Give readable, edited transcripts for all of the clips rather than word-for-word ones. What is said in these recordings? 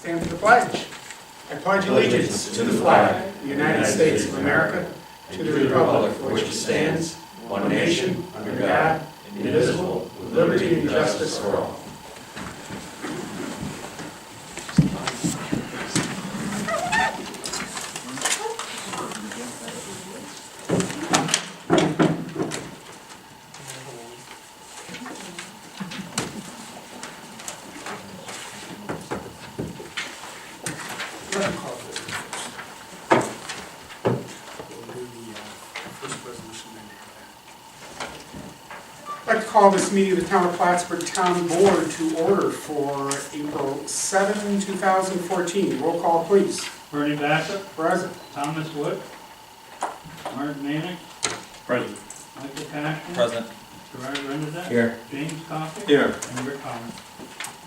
Stand for the pledge. I pledge allegiance to the flag of the United States of America, to the republic for which it stands, one nation, under God, indivisible, with liberty and justice for all. I'd like to call this meeting of the Town of Plattsburgh Town Board to order for April 7, 2014. Roll call, please. Bernie Bassett. Present. Thomas Wood. Mark Manick. Present. Michael Cashman. Present. Gerard Rendedet. Here. James Coffey. Here. And Rick Collins.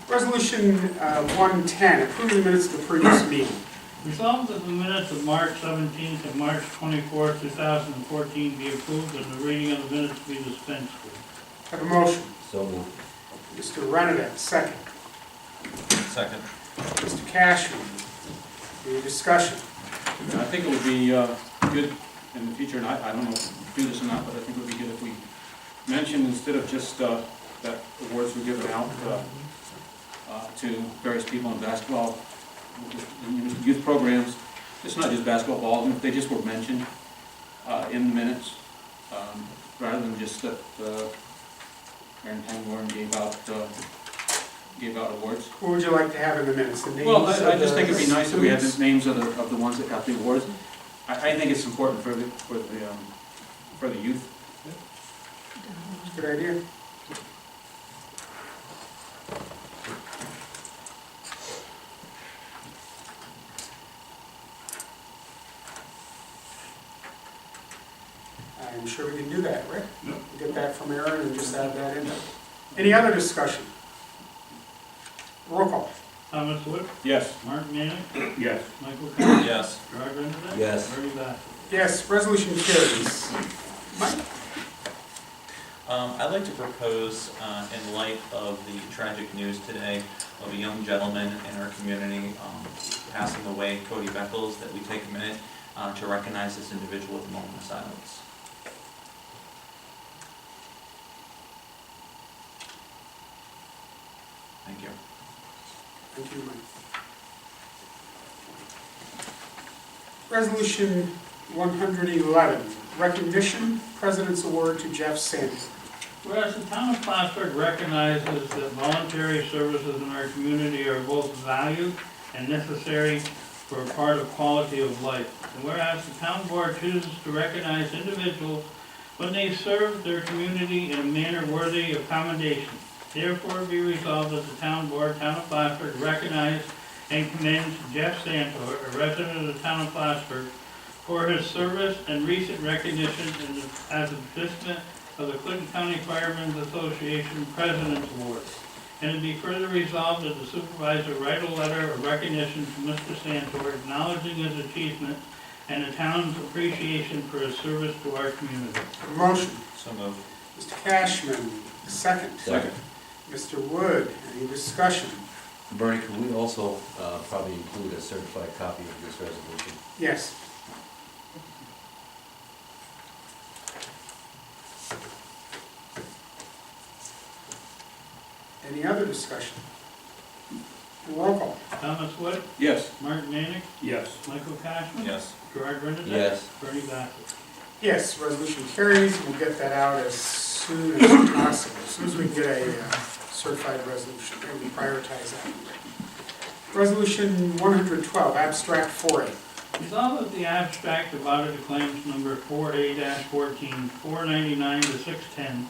Resolution 110, approve the minutes of the previous meeting. Resolved that the minutes of March 17th and March 24th, 2014 be approved and the reading of the minutes be dispensed with. Have a motion. So moved. Mr. Rendedet, second. Second. Mr. Cashman. Any discussion? I think it would be good in the future, and I don't know if we do this or not, but I think it would be good if we mention, instead of just that awards were given out to various people in basketball, youth programs, it's not just basketball, and if they just were mentioned in the minutes, rather than just that Aaron Pangborn gave out awards. Who would you like to have in the minutes? The names Well, I of just the think it'd be nice if we had the students? names of the ones that got the awards. I think it's important for the youth. Good idea. I'm sure we can do that, Rick. Yep. Get that from Aaron and just add that in there. Any other discussion? Roll call. Thomas Wood. Yes. Mark Manick. Yes. Michael Cashman. Yes. Gerard Rendedet. Yes. Bernie Bassett. Yes, resolution carries. Mike? I'd like to propose, in light of the tragic news today of a young gentleman in our community passing away, Cody Beckles, that we take a minute to recognize this individual with a moment of silence. Thank you. Thank you, Mike. Resolution 111, recognition, President's Award to Jeff Sanford. Whereas the town of Plattsburgh recognizes that voluntary services in our community are both valued and necessary for a part of quality of life. And whereas the town board chooses to recognize individuals when they serve their community in a manner worthy of commendation. Therefore be resolved that the town board, town of Plattsburgh, recognize and commends Jeff Santor, a resident of the town of Plattsburgh, for his service and recent recognition as a participant of the Clinton County Firemen's Association President's Award. And it be further resolved that the supervisor write a letter of recognition to Mr. Santor acknowledging his achievements and the town's appreciation for his service to our community. A motion. So moved. Mr. Cashman, second. Second. Mr. Wood, any discussion? Bernie, could we also probably include a certified copy of this resolution? Yes. Any other discussion? Roll call. Thomas Wood. Yes. Mark Manick. Yes. Michael Cashman. Yes. Gerard Rendedet. Yes. Bernie Bassett. Yes, resolution carries. We'll get that out as soon as possible. As soon as we can get a certified resolution, and we prioritize that. Resolution 112, abstract 4A. Resolved that the abstract of audited claims number 4A-14, 499 to 610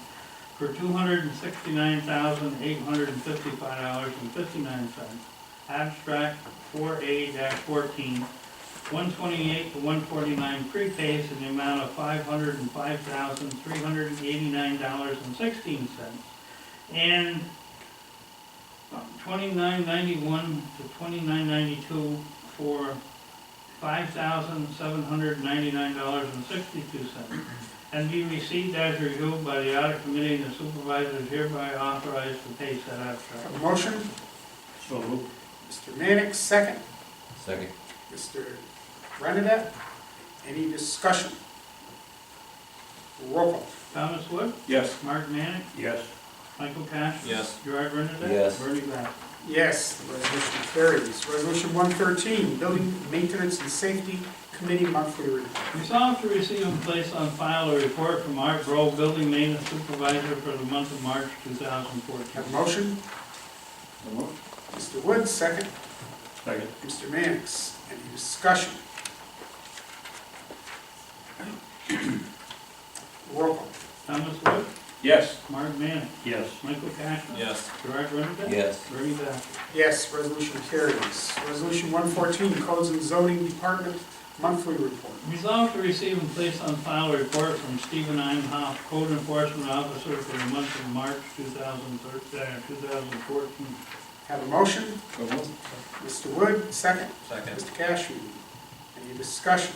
for $269,855.59. Abstract 4A-14, 128 to 149 prepays in the amount of $505,389.16, and 2991 to 2992 for $5,799.62, and be received as reviewed by the audit committee, and the supervisor is hereby authorized to pay said abstract. Have a motion? So moved. Mr. Mannix, second. Second. Mr. Renadette, any discussion? Roll call. Thomas Wood, Yes. Mark Manick, Yes. Michael Cash. Yes. Gerard Renadette. Yes. Bernie Bass. Yes, the resolution carries. Resolution 113, Building Maintenance and Safety Committee Monthly Report. Resolved to receive and place on file a report from Art Grove, Building Maintenance Supervisor for the month of March 2014. Have a motion? So moved. Mr. Wood, second. Second. Mr. Mannix, any discussion? Roll call. Thomas Wood, Yes. Mark Manick, Yes. Michael Cash. Yes. Gerard Renadette. Yes. Bernie Bass. Yes, resolution carries. Resolution 114, Codes and Zoning Department Monthly Report. Resolved to receive and place on file a report from Stephen Imhoff, Code Enforcement Officer for the month of March 2014. Have a motion? So moved. Mr. Wood, second. Second. Mr. Cashman, any discussion?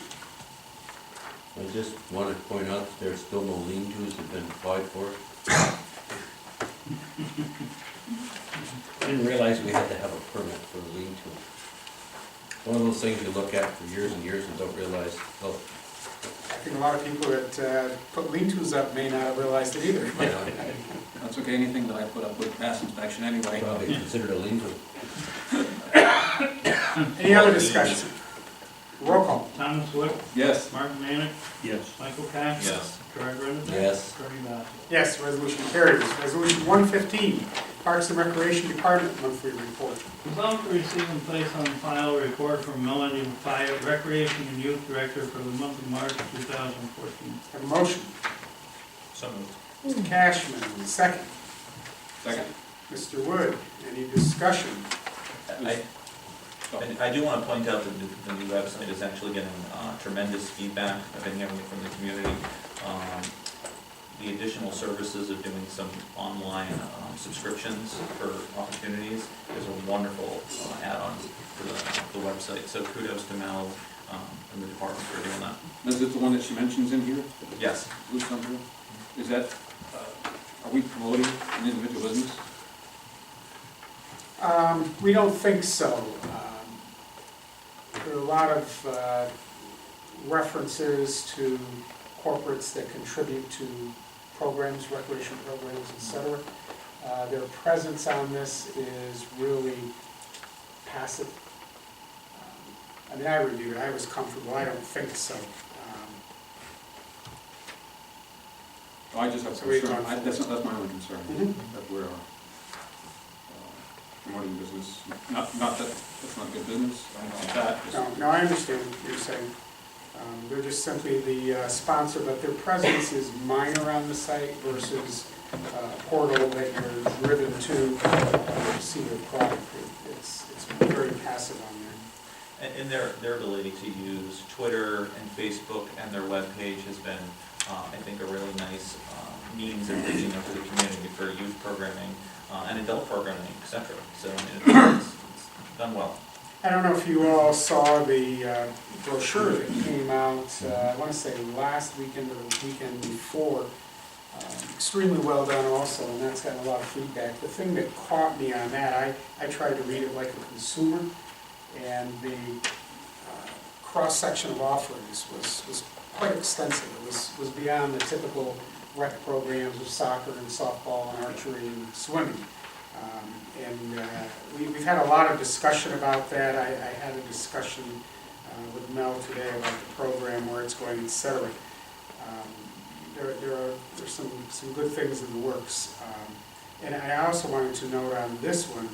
I just want to point out that there's still no lean-tos that have been applied for. I didn't realize we had to have a permit for a lean-to. One of those things you look at for years and years and don't realize, oh, I think a lot of people that put lean-tos up may not have realized it either. you know, That's okay, anything that I put up with pass inspection anyway. probably considered a lean-to. Any other discussion? Roll call. Thomas Wood, Yes. Mark Manick, Yes. Michael Cash. Yes. Gerard Renadette. Yes. Bernie Bass. Yes, resolution carries. Resolution 115, Parks and Recreation Department Monthly Report. Resolved to receive and place on file a report from Melanie Fayette, Recreation and Youth Director for the month of March 2014. Have a motion? So moved. Mr. Cashman, second. Second. Mr. Wood, any discussion? I do want to point out that the new website is actually getting tremendous feedback. I've been hearing it from the community. The additional services of doing some online subscriptions for opportunities is a wonderful add-on for the website. So kudos to Mel and the department for doing that. Is it the one that she mentions in here? Yes. Blue Thunder? Is that, are we promoting an individual business? We don't think so. There are a lot of references to corporates that contribute to programs, recreation programs, et cetera. Their presence on this is really passive. I mean, I reviewed it, I was comfortable, I don't think so. I just have So we've concern, gone that's my only concern, Mhm. that we're promoting business, not that that's not good business, I don't know that. No, I understand what you're saying. They're just simply the sponsor, but their presence is minor on the site versus a portal that you're driven to see their product. It's very passive on there. And their ability to use Twitter and Facebook and their webpage has been, I think, a really nice means of reaching out to the community for youth programming and adult programming, et cetera. So it's done well. I don't know if you all saw the brochure that came out, I want to say last weekend or the weekend before. Extremely well done also, and that's gotten a lot of feedback. The thing that caught me on that, I tried to read it like a consumer, and the cross-section of offerings was quite extensive. It was beyond the typical rec programs of soccer and softball and archery and swimming. We've had a lot of discussion about that. I had a discussion with Mel today about the program, where it's going, et cetera. There's some good things in the works. And I also wanted to note on this one,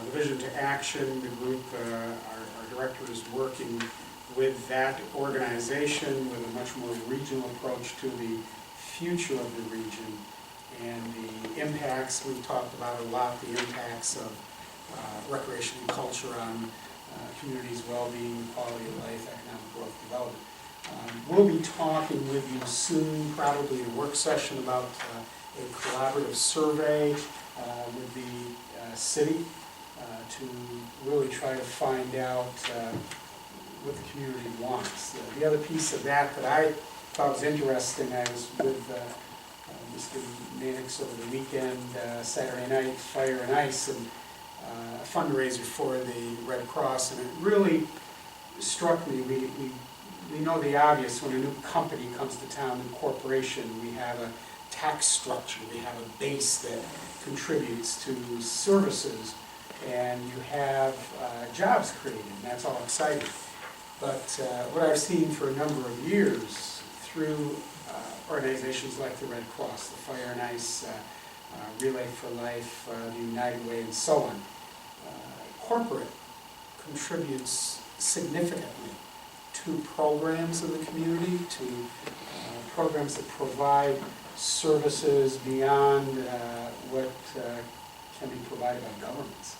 the Vision to Action, the group, our director is working with that organization with a much more regional approach to the future of the region and the impacts. We've talked about a lot, the impacts of recreation and culture on communities' well-being, quality of life, economic growth, development. We'll be talking with you soon, probably in a work session, about a collaborative survey with the city to really try to find out what the community wants. The other piece of that I thought was interesting, I was with Mr. Mannix over the weekend, Saturday night, Fire and Ice, and a fundraiser for the Red Cross, and it really struck me. We know the obvious. When a new company comes to town, new corporation, we have a tax structure, we have a base that contributes to services, and you have jobs created, and that's all exciting. But what I've seen for a number of years through organizations like the Red Cross, the Fire and Ice, Relay for Life, the United Way, and so on, corporate contributes significantly to programs in the community, to programs that provide services beyond what can be provided by governments.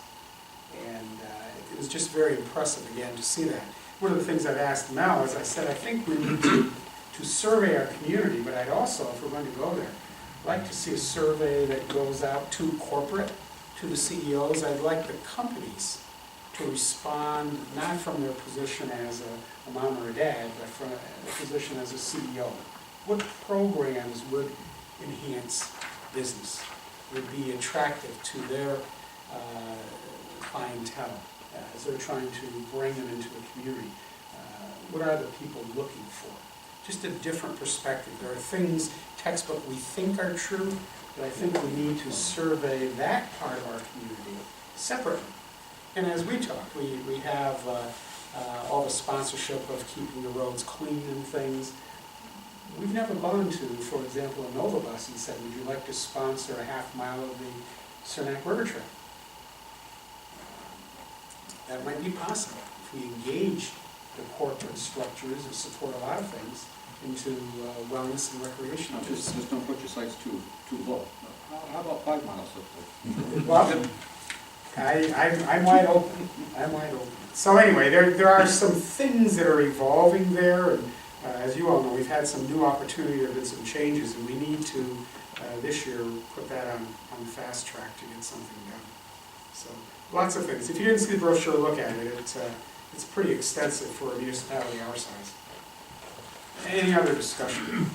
And it was just very impressive again to see that. One of the things I've asked Mel is, I said, I think we need to survey our community, but I'd also, if we're going to go there, like to see a survey that goes out to corporate, to the CEOs. I'd like the companies to respond, not from their position as a mom or a dad, but from a position as a CEO. What programs would enhance business, would be attractive to their clientele as they're trying to bring them into the community? What are the people looking for? Just a different perspective. There are things, textbook, we think are true, but I think we need to survey that part of our community separately. And as we talk, we have all the sponsorship of keeping the roads clean and things. We've never gone to, for example, a Nova Bus and said, would you like to sponsor a half mile of the Cernak River Trail? That might be possible if we engage the corporate structures and support a lot of things into wellness and recreation. Just don't put your sights too low. How about 5 miles up Well, I'm wide open. I'm wide open. So anyway, there are some things that are evolving there, and as you all know, we've had some new opportunity, there have been some changes, and we need to this year put that on the fast track to get something done. So lots of things. If you didn't see the brochure, look at it. It's pretty extensive for a municipality our size. Any other discussion?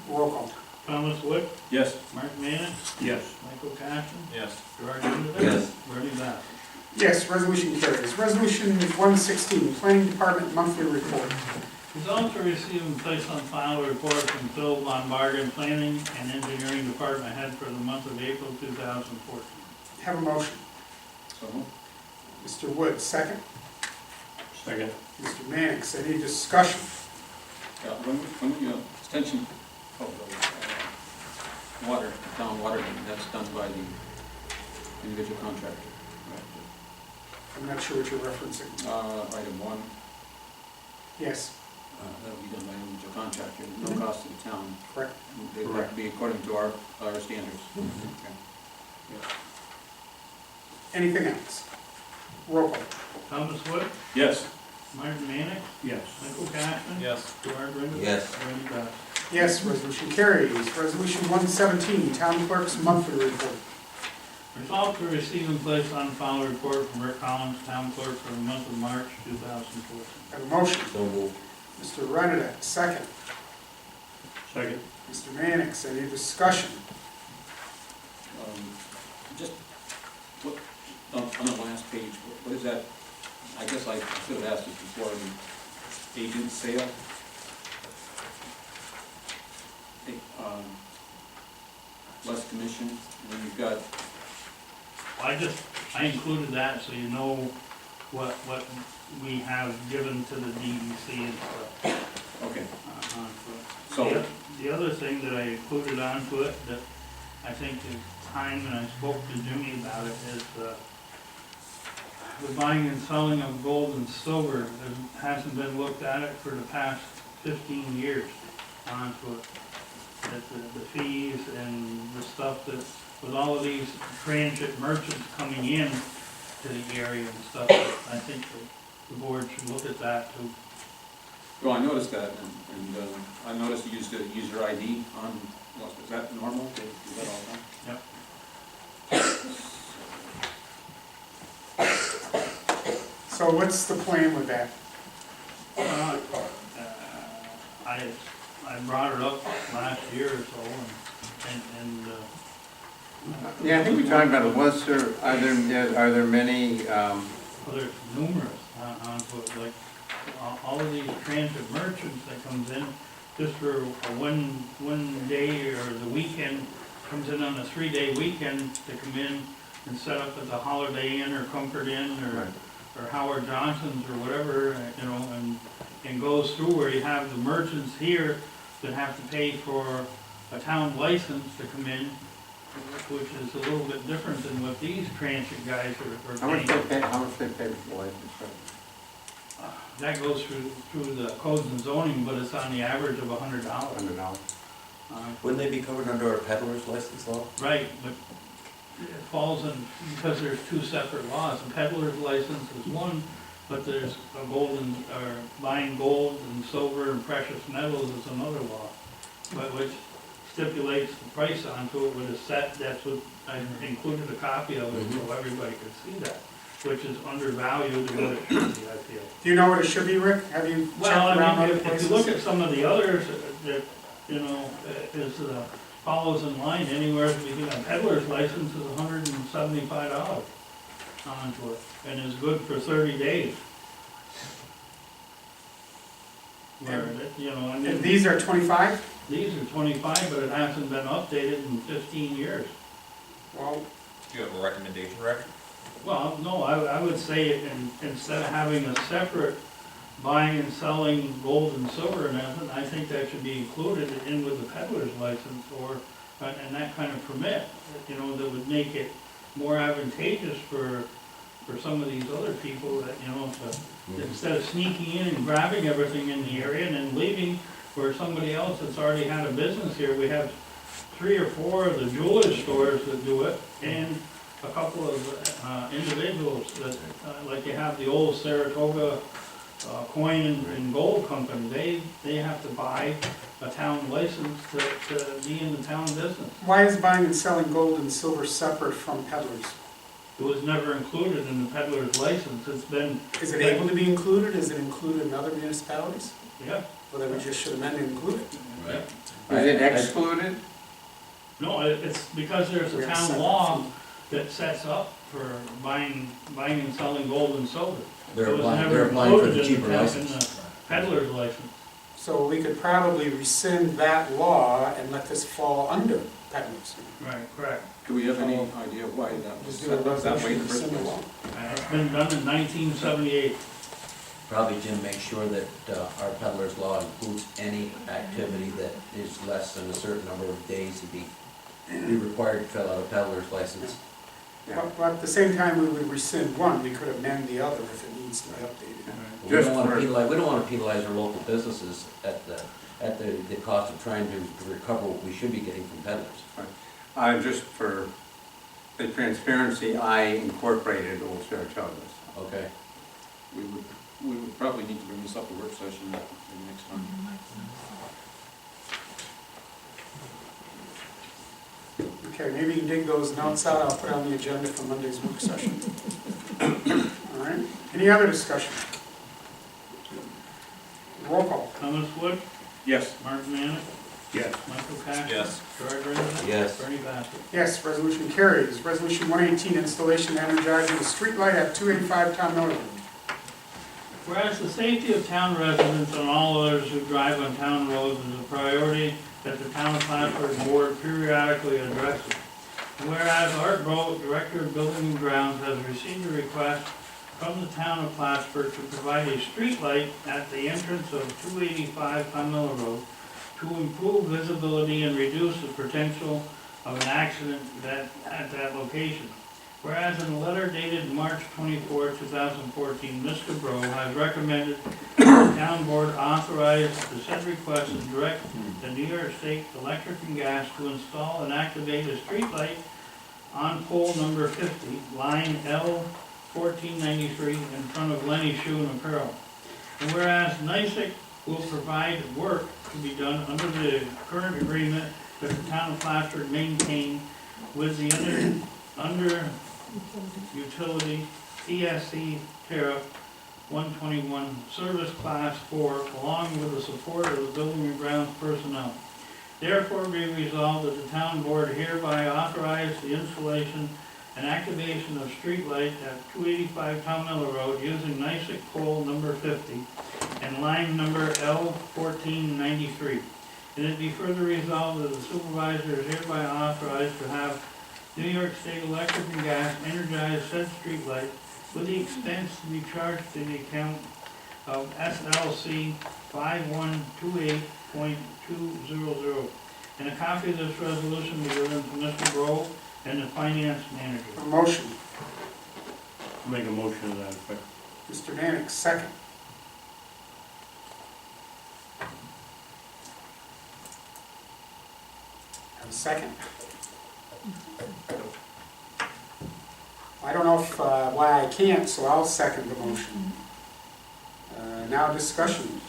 Roll call. Thomas Wood, Yes. Mark Manick, Yes. Michael Caston, Yes. Gerard Rindis. Yes. Bernie Bass. Yes, resolution carries. Resolution 116, Planning Department Monthly Report. Results are received and placed on file a report from Phil Lombardo, Planning and Engineering Department Head for the month of April 2014. Have a motion. So moved. Mr. Wood, second. Second. Mr. Mannix, any discussion? When the extension of the water, town water, that's done by the individual contractor. I'm not sure what you're referencing. Item 1, Yes, that'll be done by an individual contractor, no cost to the town. correct. They have to be according to our standards. Anything else? Roll call. Thomas Wood, Yes. Mark Manick, Yes. Michael Caston. Yes. Gerard Rindis. Yes. Bernie Bass. Yes, resolution carries. Resolution 117, Town Clerk's Monthly Report. Resolved to receive and place on file a report from Rick Collins, Town Clerk, for the month of March 2014. Have a motion. So moved. Mr. Renadette, second. Second. Mr. Mannix, any discussion? Just, what, on the last page, what is that? I guess I should have asked this before, the agent sale. Less commission, and then you've got, I included that so you know what we have given to the DEC and stuff. okay, onto it. so, The other thing that I included onto it that I think is time, and I spoke to Jimmy about it, is the buying and selling of gold and silver. There hasn't been looked at it for the past 15 years onto it. That the fees and the stuff that, with all of these transit merchants coming in to the area and stuff, I think the board should look at that too. well, I noticed that, and I noticed you used the user ID on, is that normal? Do that all the time? Yep. So what's the plan with that? I brought it up last year or so, and Yeah, I think we talked about it, are there many, Well, there's numerous onto it, like all of these transit merchants that comes in just for a one day or the weekend, comes in on a 3-day weekend to come in and set up at the Holiday Inn or Comfort Inn or Howard Johnson's or whatever, you know, and goes through where you have the merchants here that have to pay for a town license to come in, which is a little bit different than what these transit guys are how much paying. they pay for the license? That goes through the codes and zoning, but it's on the average of $100. $100. Wouldn't they be covered under our peddler's license law? Right, but it falls in, because there's two separate laws. A peddler's license is one, but there's a buying gold and silver and precious metals is another law, but which stipulates the price onto it with a set. That's what I included a copy of it so everybody could see that, which is undervalued to what it should be, I feel. Do you know what it should be, Rick? Have you checked Well, around I mean, other if places? you look at some of the others that, you know, follows in line, anywhere between a peddler's license is $175 onto it, and is good for 30 days. Where, you know, I mean. And these are 25? These are 25, but it hasn't been updated in 15 years. Well, Do you have a recommendation, Rick? Well, no, I would say instead of having a separate buying and selling gold and silver and everything, I think that should be included in with the peddler's license or, and that kind of permit, you know, that would make it more advantageous for some of these other people that, you know, instead of sneaking in and grabbing everything in the area and then leaving for somebody else that's already had a business here. We have 3 or 4 of the jewelry stores that do it, and a couple of individuals that, like you have the old Saratoga coin and gold company, they have to buy a town license to be in the town business. why is buying and selling gold and silver separate from peddlers? It was never included in the peddler's license. It's been, Is it able to be included? Is it included in other municipalities? yeah. Well, then we just should amend and include it. Right. Is it excluded? No, it's because there's We a have town separate law fee. that sets up for buying and selling gold and silver. They're It was applying, never they're applying for included the in cheaper in license. the peddler's license. So we could probably rescind that law and let this fall under peddlers. Right, correct. Do we have any idea why that was Just do a set up that way resolution in the to first rescind the place? law. It's been done in 1978. Probably, Jim, make sure that our peddler's law includes any activity that is less than a certain number of days to be required to fill out a peddler's license. Yeah. But at the same time, we would rescind one, we could amend the other if it needs to be updated. We Just don't want for- to penalize, we don't want to penalize our local businesses at the cost of trying to recover what we should be getting from peddlers. Just for the transparency, I incorporated Old Saratogas. Okay? We would probably need to bring this up at work session maybe next time. Okay, maybe you can dig those notes out, I'll put on the agenda for Monday's work session. All right, any other discussion? Roll call. Thomas Wood, Yes. Mark Manick, Yes. Michael Cash. Yes. George Renaud. Yes. Bernie Bassett. Yes, resolution carries. Resolution 118, installation and energizing a street light at 285 Town Mill Road. Whereas the safety of town residents and all others who drive on town roads is a priority that the town of Plattsburgh board periodically addresses. And whereas Art Bro, Director of Building and Grounds, has received a request from the town of Plattsburgh to provide a street light at the entrance of 285 Town Mill Road to improve visibility and reduce the potential of an accident at that location. Whereas in a letter dated March 24, 2014, Mr. Bro has recommended the town board authorize the said request and direct the New York State Electric and Gas to install and activate a street light on pole number 50, line L 1493 in front of Lenny Shoe and Apparel. And whereas NYSEC will provide work to be done under the current agreement that the town of Plattsburgh maintain with the under utility TSC tariff 121 service class 4, along with the support of the building and grounds personnel. Therefore be resolved that the town board hereby authorize the installation and activation of streetlight at 285 Town Miller Road using NYSEC pole number 50 and line number L1493. And it be further resolved that the supervisor is hereby authorized to have New York State Electric and Gas energize said streetlight with the expense to be charged to the account of SLC 5128.200. And a copy of this resolution be given to Mr. Grove and the finance manager. A motion. Make a motion to that effect. Mr. Mannix, second. Have a second. I don't know if, why I can't, so I'll second the motion. Now discussion.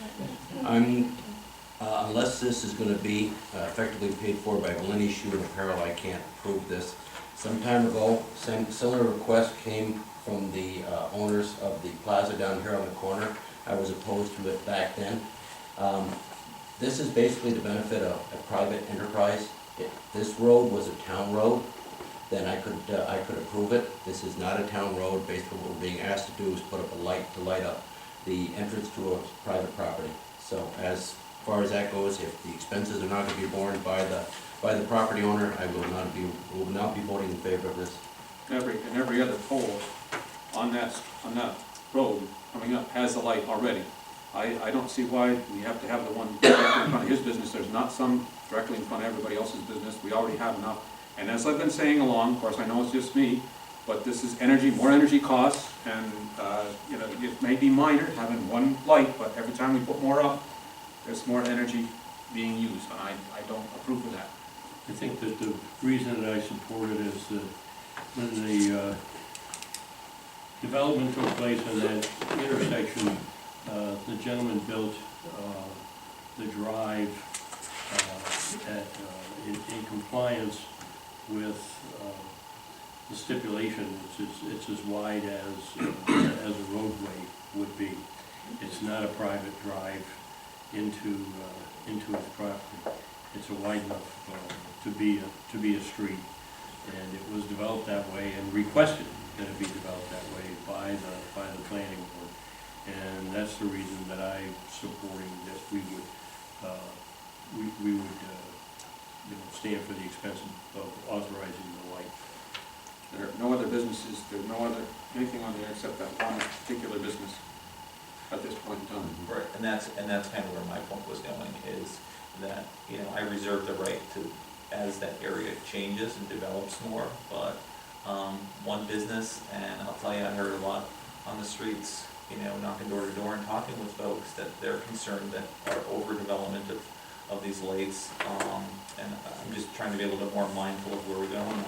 Unless this is gonna be effectively paid for by Valenti Shoe and Apparel, I can't approve this. Some time ago, similar request came from the owners of the plaza down here on the corner. I was opposed to it back then. This is basically the benefit of a private enterprise. If this road was a town road, then I could approve it. This is not a town road. Basically what we're being asked to do is put up a light to light up the entrance to a private property. So as far as that goes, if the expenses are not going to be borne by the property owner, I will not be voting in favor of this. Every other pole on that road coming up has a light already. I don't see why we have to have the one directly in front of his business. There's not some directly in front of everybody else's business. We already have enough. And as I've been saying along, of course, I know it's just me, but this is energy, more energy costs, and you know, it may be minor having one light, but every time we put more up, there's more energy being used, and I don't approve of that. I think that the reason that I support it is that when the development took place in that intersection, the gentleman built the drive in compliance with the stipulation. It's as wide as a roadway would be. It's not a private drive into his property. It's a wide enough to be a street, and it was developed that way and requested that it be developed that way by the planning board. And that's the reason that I'm supporting that we would stand for the expense of authorizing the light. There are no other businesses, there's no other, anything on there except that one particular business at this point in time. Right, and that's kind of where my point was going, is that, you know, I reserve the right to, as that area changes and develops more, but one business, and I'll tell you, I heard a lot on the streets, you know, knocking door to door and talking with folks that they're concerned that our overdevelopment of these lakes, and I'm just trying to be a little bit more mindful of where we're going.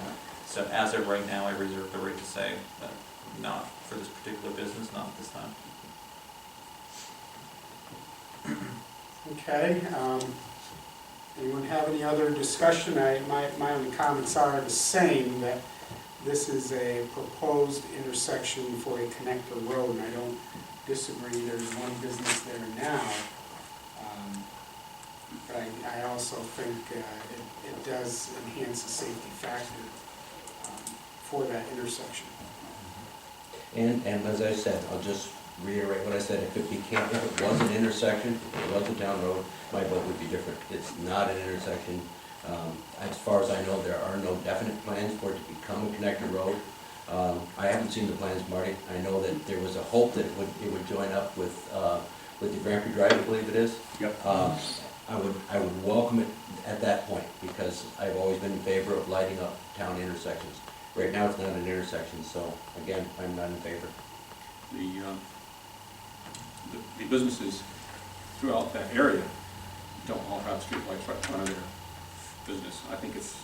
So as of right now, I reserve the right to say that not for this particular business, not at this time. Okay, anyone have any other discussion? My only comments are the same, that this is a proposed intersection for a connector road, and I don't disagree, there's one business there now. But I also think it does enhance the safety factor for that intersection. And as I said, I'll just reiterate what I said, if it was an intersection, if it was a town road, my vote would be different. It's not an intersection. As far as I know, there are no definite plans for it to become a connector road. I haven't seen the plans, Marty. I know that there was a hope that it would join up with the Grand Prix Drive, I believe it is. Yep. I would welcome it at that point, because I've always been in favor of lighting up town intersections. Right now, it's not an intersection, so again, I'm not in favor. The businesses throughout that area don't all have streetlights right in front of their business. I think it's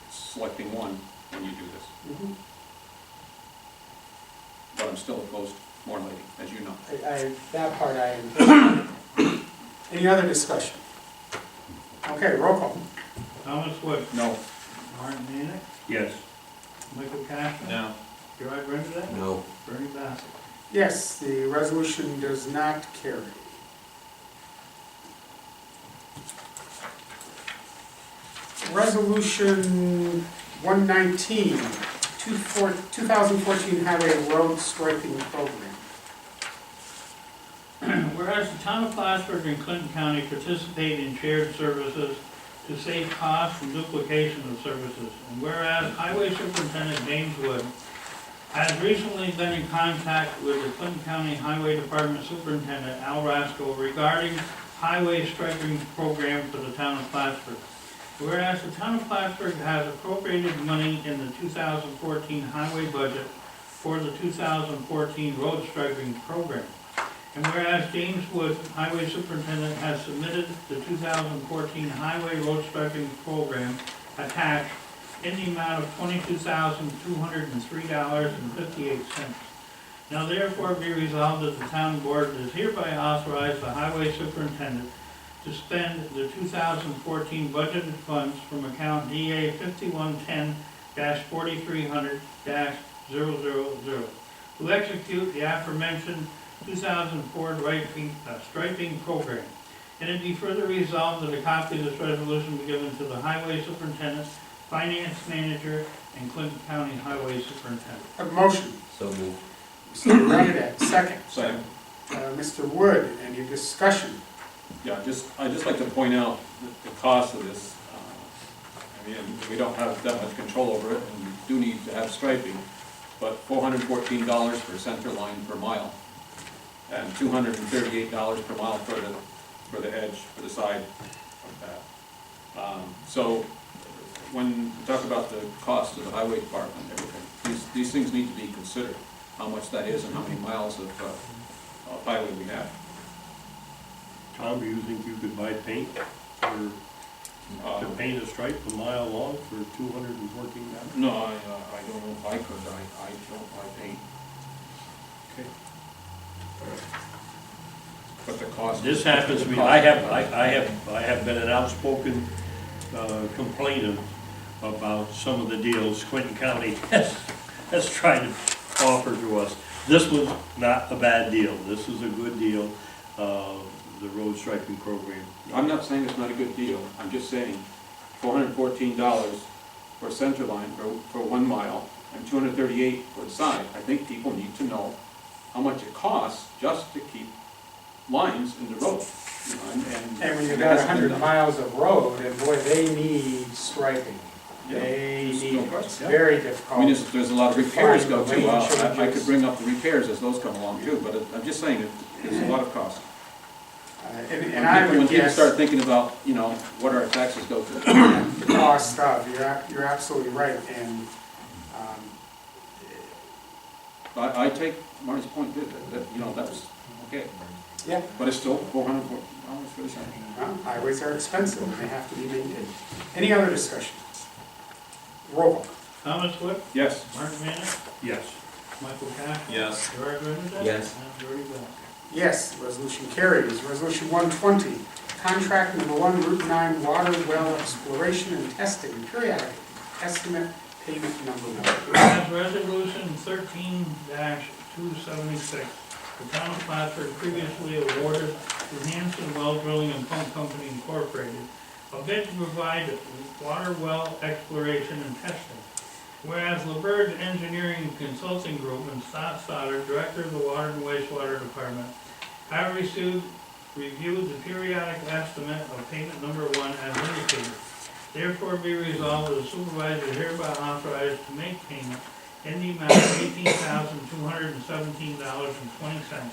selecting one when you do this. But I'm still opposed to more lighting, as you know. That part I am. Any other discussion? Okay, roll call. Thomas Wood. No. Martin Mannix. Yes. Michael Cashman. No. Gerard Brenda. No. Bernie Bassett. Yes, the resolution does not carry. Resolution 119, 2014 Highway Road Striping Program. Whereas the town of Plattsburgh and Clinton County participate in shared services to save costs from duplication of services, and whereas Highway Superintendent James Wood has recently been in contact with the Clinton County Highway Department Superintendent Al Rasco regarding highway striping program for the town of Plattsburgh. Whereas the town of Plattsburgh has appropriated money in the 2014 highway budget for the 2014 road striping program. And whereas James Wood, Highway Superintendent, has submitted the 2014 highway road striping program attached in the amount of $22,203.58. Now therefore be resolved that the town board does hereby authorize the highway superintendent to spend the 2014 budgeted funds from account DA 5110-4300-000 to execute the aforementioned 2004 striping program. And it be further resolved that a copy of this resolution be given to the highway superintendent, finance manager, and Clinton County Highway Superintendent. Have a motion. So moved. Mr. Benedett, second. Second. Mr. Wood, any discussion? Yeah, I'd just like to point out the cost of this. I mean, we don't have that much control over it, and we do need to have striping, but $414 for center line per mile, and $238 per mile for the edge, for the side of that. So when we talk about the cost of the highway department and everything, these things need to be considered, how much that is and how many miles of highway we have. Tom, do you think you could buy paint to paint a stripe a mile long for $214? No, I don't know if I could, I don't buy paint. Okay. But the cost. This happens to me, I have been an outspoken complainant about some of the deals Clinton County has tried to offer to us. This was not a bad deal, this is a good deal, the road striping program. I'm not saying it's not a good deal, I'm just saying $414 for center line for 1 mile and $238 for the side. I think people need to know how much it costs just to keep lines in the road. You know, And when you've it got has to be 100 done. miles of road, and boy, they need striping. Yeah, They there's need, no it. question. It's very I difficult. mean, there's a lot of repairs go Fine, too. lane I changes. could bring up the repairs as those come along too, but I'm just saying that there's a lot of cost. And I When would people guess start thinking about, you know, what our taxes go to. the cost of, you're absolutely right, and I take Marty's point that, you know, that was okay, yeah, but it's still $400 for the same. well, highways are expensive, and they have to be maintained. Any other discussion? Roll call. Thomas Wood, Yes. Mark Manning, Yes. Michael Cash. Yes. Gerard Benedett. Yes. And Jody Bell. Yes, resolution carries. Resolution 120, contract number 1, Route 9 water well exploration and testing, periodic estimate payment number 1. Whereas Resolution 13-276, the town of Plattsburgh previously awarded to Hanson Well Drilling and Pump Company Incorporated a bid to provide water well exploration and testing. Whereas LaBerge Engineering and Consulting Group and Scott Stoddard, Director of the Water and Wastewater Department, have reviewed the periodic estimate of payment number 1 as indicated. Therefore be resolved that the supervisor hereby authorized to make payment in the amount of $18,217.20,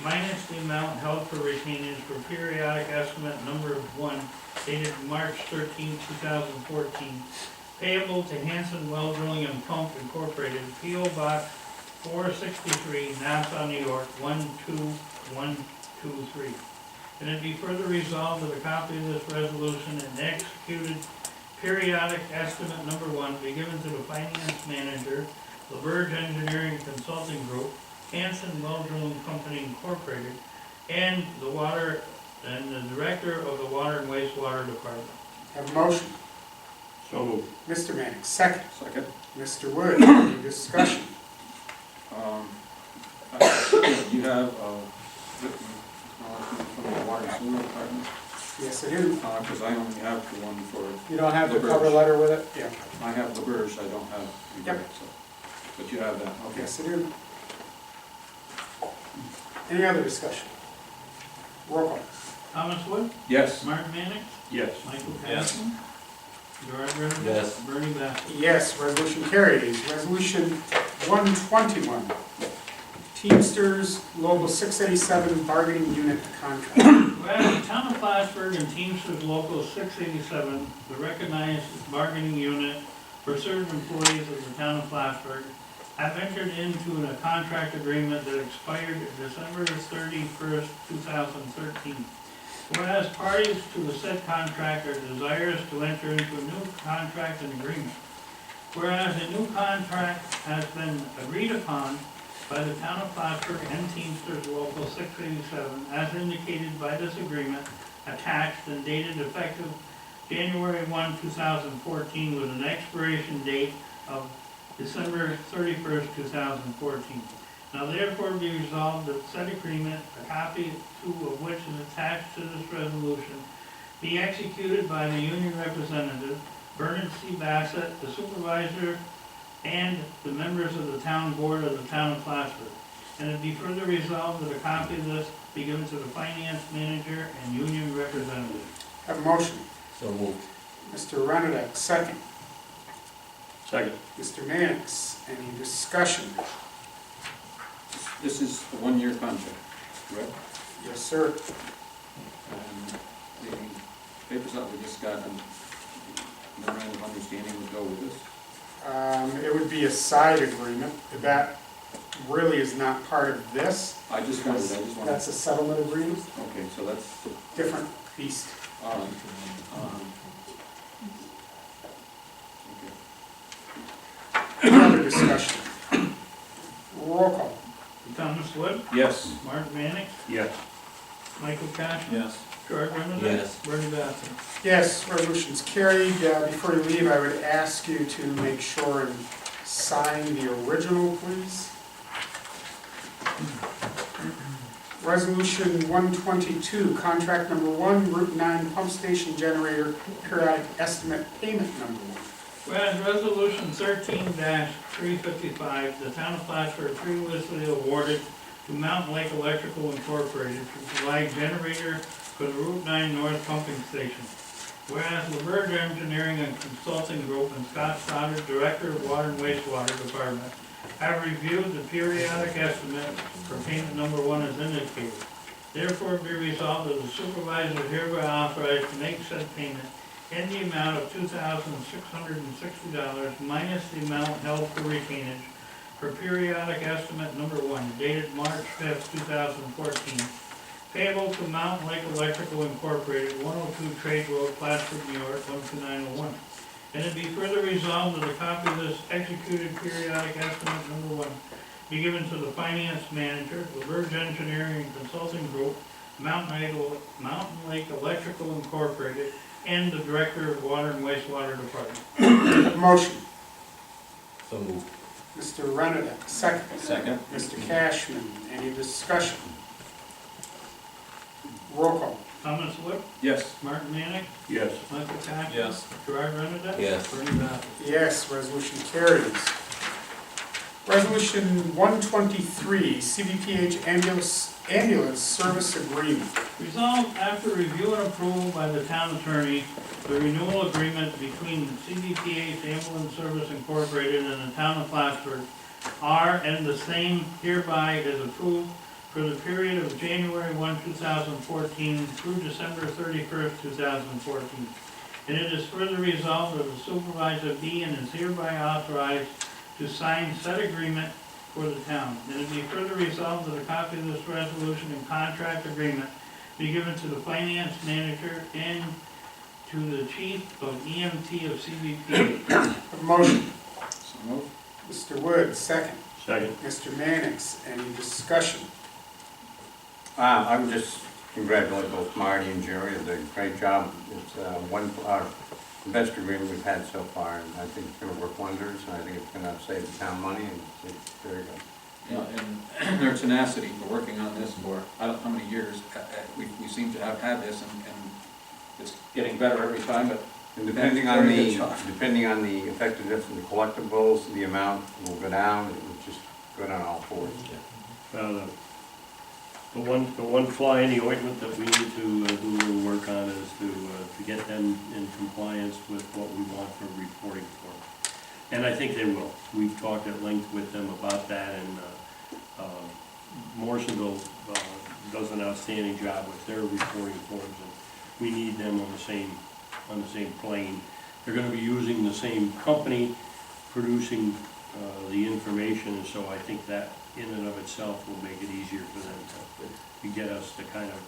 minus the amount held for retainage for periodic estimate number 1 dated March 13, 2014, payable to Hanson Well Drilling and Pump Incorporated, P.O. Box 463, Nassau, New York, 12123. And it be further resolved that a copy of this resolution and executed periodic estimate number 1 be given to the finance manager, LaBerge Engineering Consulting Group, Hanson Well Drilling Company Incorporated, and the director of the Water and Wastewater Department. Have a motion. So moved. Mr. Manning, second. Second. Mr. Wood, any discussion? You have, written acknowledgement from the Water and Sewer Department. Yes, I do. Because I only have the one for, You don't have the LaBerge. cover letter with it? Yeah. I have LaBerge, I don't have Yep. Liberty, so, but you have that, okay. Yes, I do. Any other discussion? Roll call. Thomas Wood, Yes, Martin Mannix, Yes. Michael Yes. Capson. Gerard Renner. Yes. Bernie Bassett. Yes, resolution carries. Resolution 121, Teamsters Local 687 Bargaining Unit Contract. Whereas the town of Plattsburgh and Teamsters Local 687, the recognized bargaining unit for certain employees of the town of Plattsburgh, have entered into a contract agreement that expired December 31st, 2013. Whereas parties to the said contract are desirous to enter into a new contract and agreement. Whereas a new contract has been agreed upon by the town of Plattsburgh and Teamsters Local 687, as indicated by this agreement, attached and dated effective January 1, 2014, with an expiration date of December 31st, 2014. Now therefore be resolved that said agreement, a copy of which is attached to this resolution, be executed by the union representative, Bernard C. Bassett, the supervisor, and the members of the town board of the town of Plattsburgh. And it be further resolved that a copy of this be given to the finance manager and union representative. Have a motion. So moved. Mr. Renadek, second. Second. Mr. Mannix, any discussion? this is a one-year contract, correct? Yes, sir. And the papers that we just got, and memorandum of understanding would go with this. It would be a side agreement. That really is not part of this. I just wanted, That's a settlement agreement, okay, so that's, different beast. okay. Any other discussion? Roll call. Thomas Wood, Yes. Mark Mannix, Yes. Michael Cashman. Yes. George Renner. Yes. Bernie Bassett. Yes, resolution's carried. Before you leave, I would ask you to make sure and sign the original, please. Resolution 122, contract number 1, Route 9 pump station generator periodic estimate payment number 1. Whereas Resolution 13-355, the town of Plattsburgh previously awarded to Mountain Lake Electrical Incorporated to provide generator for the Route 9 North Pumping Station. Whereas LaBerge Engineering and Consulting Group and Scott Stoddard, Director of Water and Wastewater Department, have reviewed the periodic estimate for payment number 1 as indicated. Therefore be resolved that the supervisor is hereby authorized to make said payment in the amount of $2,660 minus the amount held for retainage for periodic estimate number 1 dated March 5th, 2014, payable to Mountain Lake Electrical Incorporated, 102 Trade Road, Plattsburgh, New York, 12901. And it be further resolved that a copy of this executed periodic estimate number 1 be given to the finance manager, LaBerge Engineering and Consulting Group, Mountain Lake Electrical Incorporated, and the Director of Water and Wastewater Department. Motion. So moved. Mr. Renadek, second. Second. Mr. Cashman, any discussion? Roll call. Thomas Wood, Yes. Martin Mannix, Yes. Michael Cashman. Yes. Gerard Renadek. Yes. Bernie Bassett. Yes, resolution carries. Resolution 123, CBPH ambulance service agreement. Resolved after review and approval by the town attorney, the renewal agreement between CBPH Ambulance Service Incorporated and the town of Plattsburgh are and the same hereby is approved for the period of January 1, 2014 through December 31st, 2014. And it is further resolved that the supervisor be and is hereby authorized to sign said agreement for the town. And it be further resolved that a copy of this resolution and contract agreement be given to the finance manager and to the chief of EMT of CBP. A motion. So moved. Mr. Wood, second. Second. Mr. Mannix, any discussion? I would just congratulate both Marty and Jerry. They did a great job. It's one of our best agreement we've had so far, and I think it's going to work wonders, and I think it's going to save the town money, and it's very good. Yeah, and their tenacity for working on this for, I don't know how many years, we seem to have had this, and getting better every time, but And Very good job. depending on the effectiveness of the collectibles, the amount will go down, it will just go down all fours. The one fly in the ointment that we need to do a little work on is to get them in compliance with what we want for reporting form. And I think they will. We've talked at length with them about that, and Morrisonville does an outstanding job with their reporting forms, and we need them on the same plane. They're gonna be using the same company producing the information, and so I think that in and of itself will make it easier for them to get us the kind of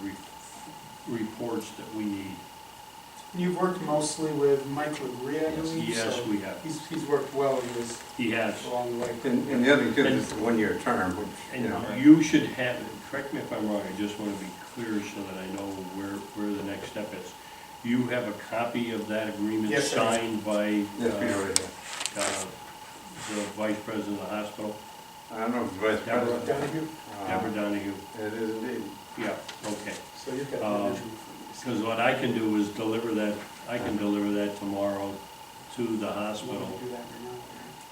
reports that we need. You've worked mostly with Mike LeGree, I believe, Yes, so we have. he's worked well in this He has. along the way. And the other thing too, is it's a one-year term, which, you know. And you should have, correct me if I'm wrong, I just want to be clear so that I know where the next step is. You have a copy of that agreement Yes, sir. signed by Yes, we already have. the vice president of the hospital, I don't know if the vice Deborah. president. Donahue, Deborah Donahue? It is indeed. Yeah, okay. so you've got the original. Because what I can do is deliver that, I can deliver that tomorrow to the We'll hospital. do that right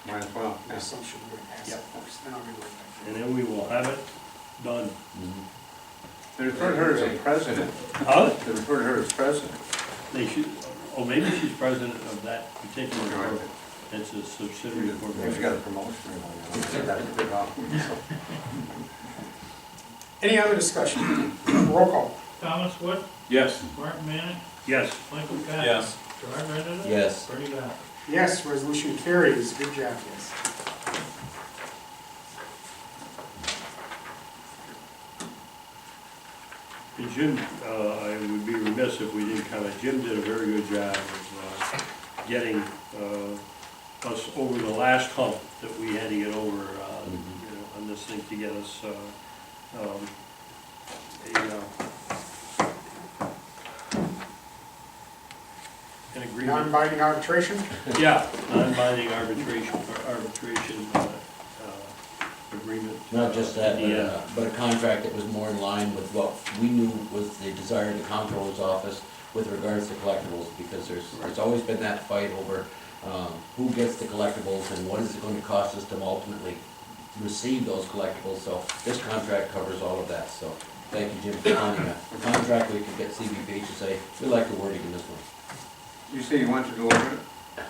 now. Might as well, My yeah. assumption we're gonna pass Yeah. it first, then I'll be right back. And then we will have it done. They refer to her as a president. Huh? They refer to her as president. They should, oh, maybe she's president of that particular Right. corp. It's a subsidiary Maybe she corporation. got a promotion or something. That's a big offer. Any other discussion? Roll call. Thomas Wood, yes. Martin Manning, Yes. Michael Cash. Yes. Gerard Rendon. Yes. Bernie Bass. Yes, resolution carries. Good job, yes. And Jim, I would be remiss if we didn't comment, Jim did a very good job of getting us over the last hump that we had to get over, on this thing to get us an agreement. Non-binding arbitration? Yeah, non-binding arbitration agreement. Not just that, Yeah. but a contract that was more in line with what we knew was the desire of the comptroller's office with regards to collectibles, because there's always been that fight over who gets the collectibles and what is it going to cost us to ultimately receive those collectibles. So this contract covers all of that. So thank you, Jim, for finding a contract we could get CBP to say, we like the wording in this one. You say you want to deliver it?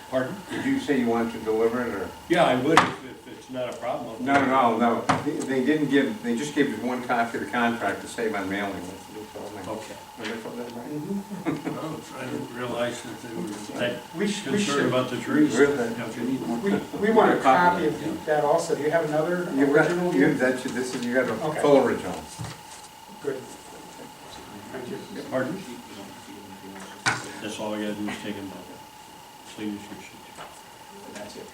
Pardon? Did you say you want to deliver it, or? Yeah, I would if it's not a problem. No. They didn't give, they just gave us one copy of the contract to save on mailing. That's what they told me. Okay. Have they told that right? Well, I didn't realize that they were that We concerned should, about the trees. Really? Don't you need more? we want a copy of that also. Do you have another You've got, original you, here? this is, you got a Okay. full original. Good. Thank you. Pardon? That's all I gotta do is take them down. Signature sheet. That's it.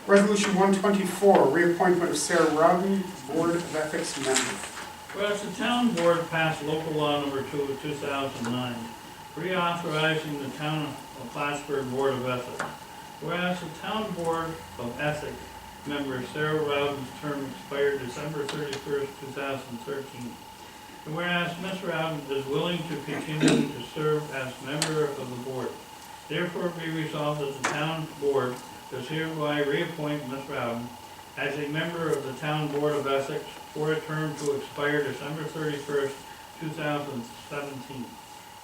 Resolution 124, reappointment of Sarah Rowden, Board of Ethics member. Whereas the town board passed local law number 2 of 2009, reauthorizing the town of Plattsburgh Board of Ethics. Whereas the town board of ethics member Sarah Rowden's term expired December 31st, 2013. And whereas Ms. Rowden is willing to continue to serve as member of the board, therefore be resolved that the town board does hereby reappoint Ms. Rowden as a member of the town board of ethics for a term to expire December 31st, 2017.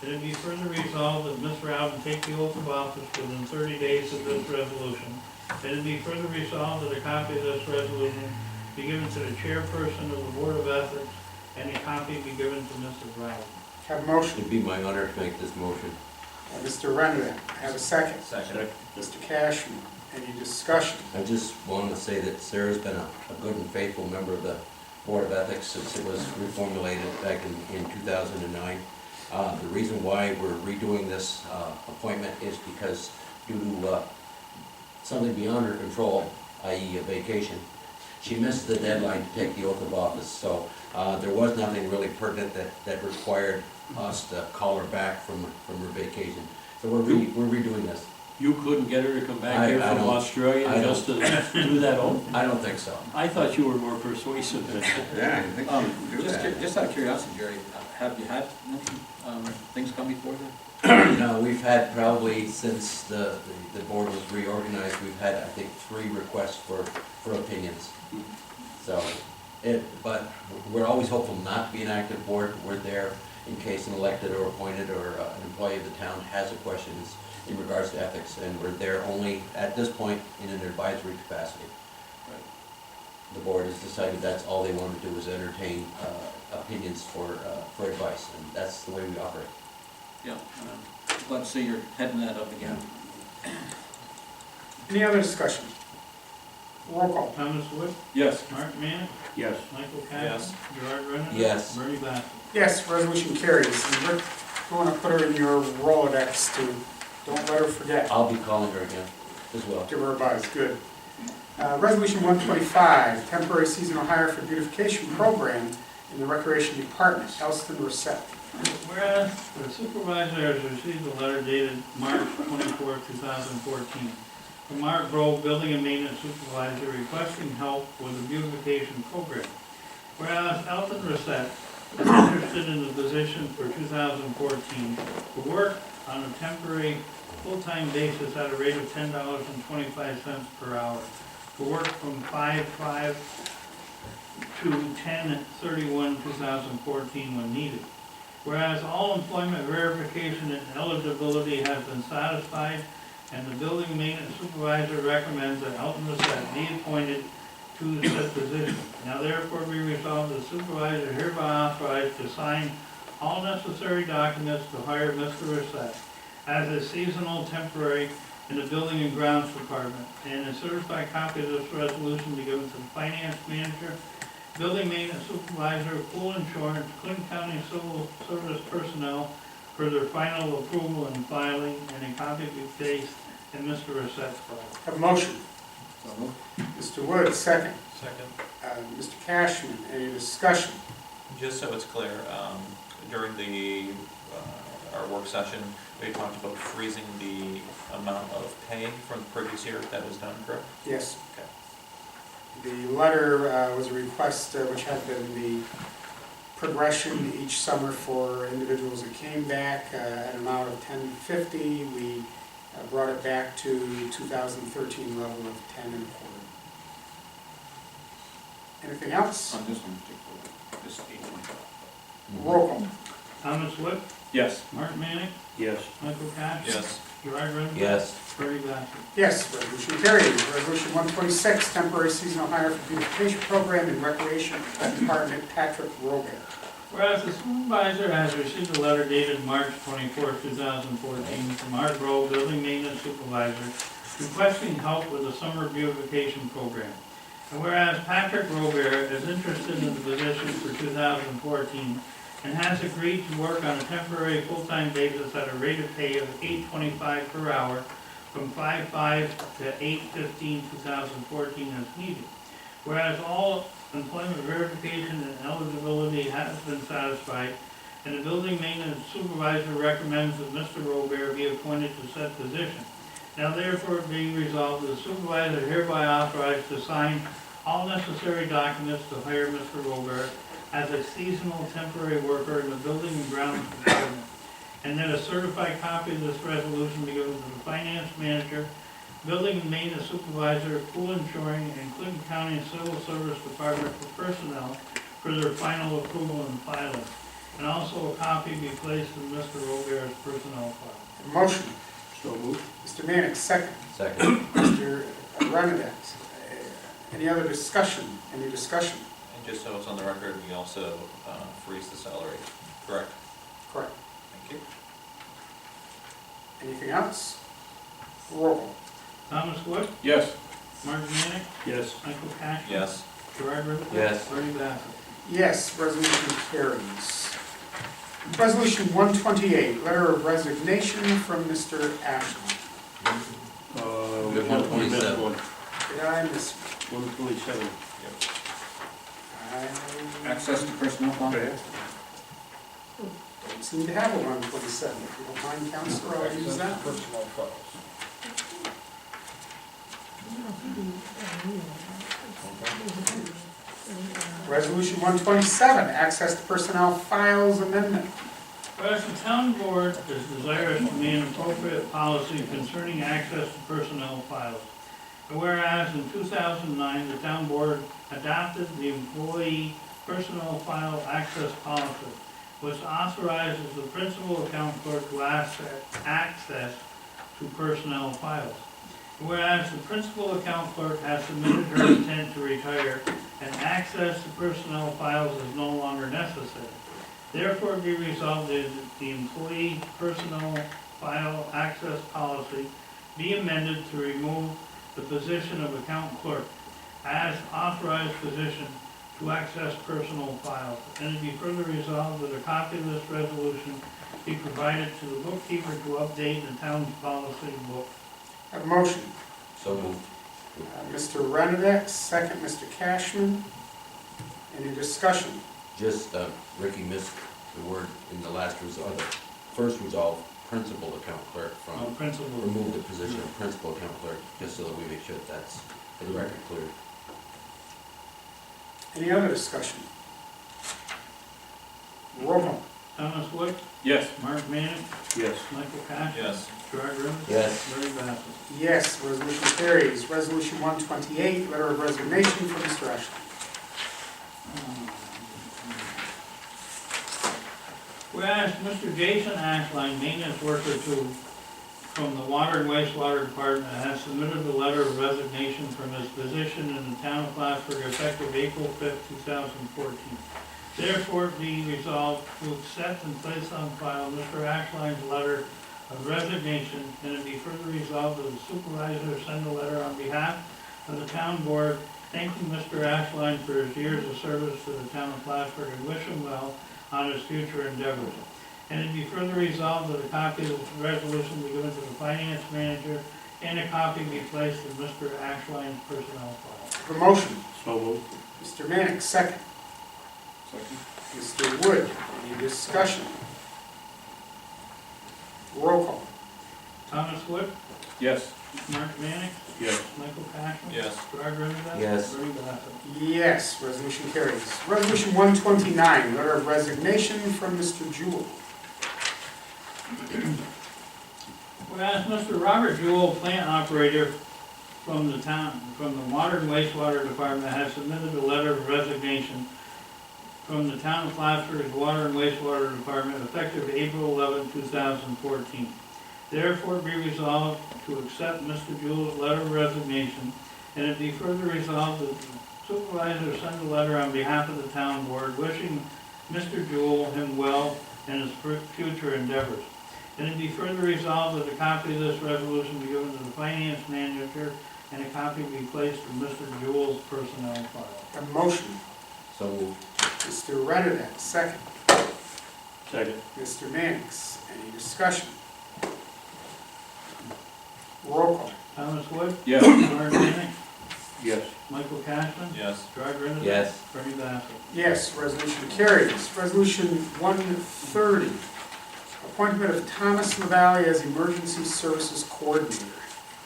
And it be further resolved that Ms. Rowden take the oath of office within 30 days of this resolution. And it be further resolved that a copy of this resolution be given to the chairperson of the board of ethics and a copy be given to Mrs. Rowden. Have a motion. It'd be my honor to make this motion. Mr. Rendon, have a second. Second. Mr. Cashman, any discussion? I just wanted to say that Sarah's been a good and faithful member of the Board of Ethics since it was reformulated back in 2009. The reason why we're redoing this appointment is because due to something beyond her control, i.e. a vacation, she missed the deadline to take the oath of office. So there was nothing really pertinent that required us to call her back from her vacation. So we're redoing this. You couldn't get her to come back I here from don't- Australia I just to do that own? I don't think so. I thought you were more persuasive than that. Yeah, I think you should do that. Just out of curiosity, Jerry, have you had things come before that? No, we've had probably since the board was reorganized, we've had, I think, 3 requests for opinions. So, but we're always hopeful not to be an active board. We're there in case an elected or appointed or an employee of the town has a question in regards to ethics, and we're there only, at this point, in an advisory capacity. The board has decided that's all they want to do is entertain opinions for advice, and that's the way we operate. Yeah, glad to see you're heading that up again. Any other discussion? Roll call. Thomas Wood, Yes. Mark Manick, Yes. Michael Cash. Yes. Gerard Renner. Yes. Bernie Bassett. Yes, resolution carries. And Rick, you want to put her in your Rolodex too. Don't let her forget. I'll be calling her again as well. Give her a buzz, good. Resolution 125, temporary seasonal hire for beautification program in the Recreation Department, Elston Reset. Whereas the supervisor has received a letter dated March 24, 2014, from Mark Grove, Building and Maintenance Supervisor, requesting help with the beautification program. Whereas Elton Reset is interested in the position for 2014 to work on a temporary full-time basis at a rate of $10.25 per hour, to work from 5/5 to 10/31/2014 when needed. Whereas all employment verification and eligibility has been satisfied, and the building maintenance supervisor recommends that Elton Reset be appointed to the said position. Now therefore be resolved, the supervisor hereby authorized to sign all necessary documents to hire Mr. Reset as a seasonal temporary in the Building and Grounds Department, and a certified copy of this resolution be given to the finance manager, building maintenance supervisor, pool insurance, Clinton County Civil Service personnel for their final approval and filing, and a copy be placed in Mr. Reset's file. Have a motion. So moved. Mr. Wood, second. Second. Mr. Cashman, any discussion? Just so it's clear, during our work session, we talked about freezing the amount of pay from the previous year. That was done, correct? Yes. Okay. The letter was a request which had been the progression each summer for individuals that came back at an amount of $10.50. We brought it back to 2013 level of 10.25. Anything else? On this one particularly, this 825. Roll call. Thomas Wood, Yes. Mark Manick, Yes. Michael Cash. Yes. Gerard Renner. Yes. Bernie Bassett. Yes, resolution carries. Resolution 126, temporary seasonal hire for beautification program in Recreation Department, Patrick Robert. Whereas the supervisor has received a letter dated March 24, 2014, from Art Grove, Building Maintenance Supervisor, requesting help with the summer beautification program. And whereas Patrick Robert is interested in the position for 2014 and has agreed to work on a temporary full-time basis at a rate of pay of $8.25 per hour from 5/5 to 8/15/2014 as needed. Whereas all employment verification and eligibility has been satisfied, and the building maintenance supervisor recommends that Mr. Robert be appointed to said position. Now therefore be resolved, the supervisor hereby authorized to sign all necessary documents to hire Mr. Robert as a seasonal temporary worker in the Building and Grounds Department, and that a certified copy of this resolution be given to the finance manager, building and maintenance supervisor, pool insuring, and Clinton County Civil Service Department for personnel for their final approval and filing. And also a copy be placed in Mr. Robert's personnel file. Motion. So moved. Mr. Manick, second. Second. Mr. Renner. Any other discussion? Any discussion? And just so it's on the record, we also freeze the salary, correct? Correct. Thank you. Anything else? Roll call. Thomas Wood, Yes. Mark Manick, Yes. Michael Cash. Yes. Gerard Renner. Yes. Bernie Bassett. Yes, resolution carries. Resolution 128, letter of resignation from Mr. Ashland. We have 127. One. Did I miss? 127. Access to personnel file? Don't seem to have a 127. If you don't mind, Counselor, I'll use that. Personal files. Resolution 127, access to personnel files amendment. Whereas the town board is desirous to maintain appropriate policy concerning access to personnel files. And whereas in 2009, the town board adopted the employee personnel file access policy, which authorizes the principal account clerk to access to personnel files. Whereas the principal account clerk has submitted her intent to retire and access to personnel files is no longer necessary. Therefore be resolved that the employee personnel file access policy be amended to remove the position of account clerk as authorized position to access personal files. And it be further resolved that a copy of this resolution be provided to the bookkeeper to update the town's policy book. Have a motion. So moved. Mr. Renedick, second Mr. Cashman. Any discussion? Just, Ricky missed the word in the last resolve, the first resolve, principal account clerk from, Principal. remove the position of principal account clerk, just so that we make sure that that's, for the record, clear. Any other discussion? Roll call. Thomas Wood, Yes. Mark Manning, Yes. Michael Cash. Yes. Gerard Rivers. Yes. Larry Bassett. Yes, resolution carries. Resolution 128, letter of resignation from Mr. Ashley. Whereas Mr. Jason Ashline, maintenance worker from the Water and Wastewater Department, has submitted a letter of resignation from his position in the town of Plattsburgh effective April 5th, 2014. Therefore, be resolved to accept and place on file Mr. Ashline's letter of resignation, and it be further resolved that the supervisor send a letter on behalf of the town board thanking Mr. Ashline for his years of service to the town of Plattsburgh and wish him well on his future endeavors. And it be further resolved that a copy of the resolution be given to the finance manager and a copy be placed in Mr. Ashline's personnel file. Have a motion. So moved. Mr. Mannix, second. Second. Mr. Wood, any discussion? Roll call. Thomas Wood, Yes. Mark Manning, Yes. Michael Cashman. Yes. Gerard Rivers. Yes. Larry Bassett. Yes, resolution carries. Resolution 129, letter of resignation from Mr. Jewell. Whereas Mr. Robert Jewell, plant operator from the Water and Wastewater Department, has submitted a letter of resignation from the town of Plattsburgh's Water and Wastewater Department effective April 11, 2014. Therefore be resolved to accept Mr. Jewell's letter of resignation, and it be further resolved that the supervisor send a letter on behalf of the town board wishing Mr. Jewell him well in his future endeavors. And it be further resolved that a copy of this resolution be given to the finance manager and a copy be placed in Mr. Jewell's personnel file. A motion. So moved. Mr. Renedick, second. Second. Mr. Mannix, any discussion? Roll call. Thomas Wood, Yes. Mark Manning, Yes. Michael Cashman. Yes. Gerard Rivers. Yes. Larry Bassett. Yes, resolution carries. Resolution 130, appointment of Thomas LaValle as Emergency Services Coordinator.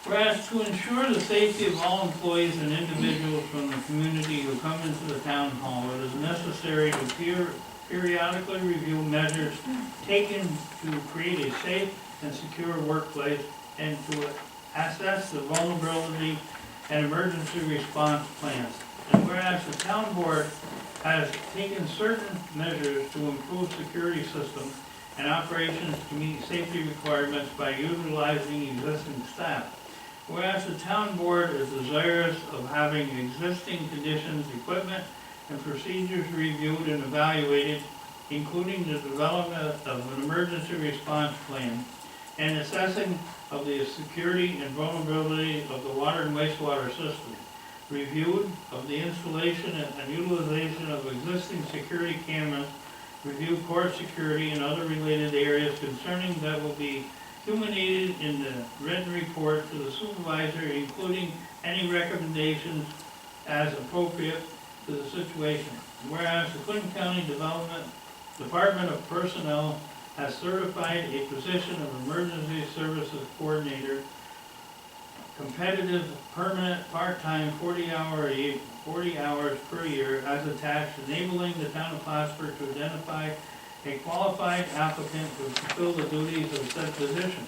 Whereas to ensure the safety of all employees and individuals from the community who come into the town hall, it is necessary to periodically review measures taken to create a safe and secure workplace and to assess the vulnerability and emergency response plans. And whereas the town board has taken certain measures to improve security systems and operations to meet safety requirements by utilizing existing staff. Whereas the town board is desirous of having existing conditions, equipment, and procedures reviewed and evaluated, including the development of an emergency response plan and assessing of the security and vulnerability of the water and wastewater system, reviewed of the installation and utilization of existing security cameras, review court security and other related areas concerning that will be illuminated in the written report to the supervisor, including any recommendations as appropriate to the situation. Whereas the Clinton County Department of Personnel has certified a position of Emergency Services Coordinator competitive, permanent, part-time, 40 hours per year as attached, enabling the town of Plattsburgh to identify a qualified applicant to fulfill the duties of said position.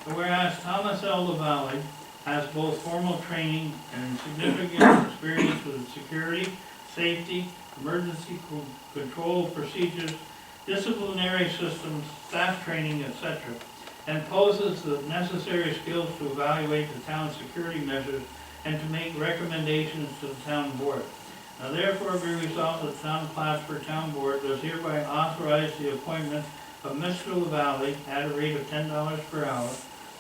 And whereas Thomas L. LaValle has both formal training and significant experience with security, safety, emergency control procedures, disciplinary systems, staff training, etc., and possesses the necessary skills to evaluate the town's security measures and to make recommendations to the town board. Now therefore be resolved that the town of Plattsburgh Town Board does hereby authorize the appointment of Mr. LaValle at a rate of $10 per hour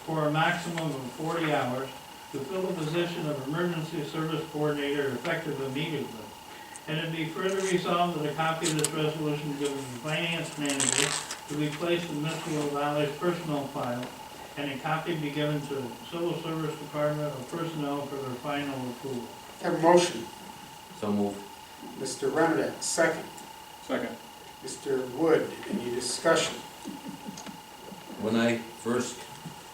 for a maximum of 40 hours to fill the position of emergency service coordinator effective immediately. And it be further resolved that a copy of this resolution given to the finance manager to be placed in Mr. LaValle's personal file, and a copy be given to the Civil Service Department of Personnel for their final approval. Have a motion. So moved. Mr. Renadette, second. Second. Mr. Wood, any discussion? When I first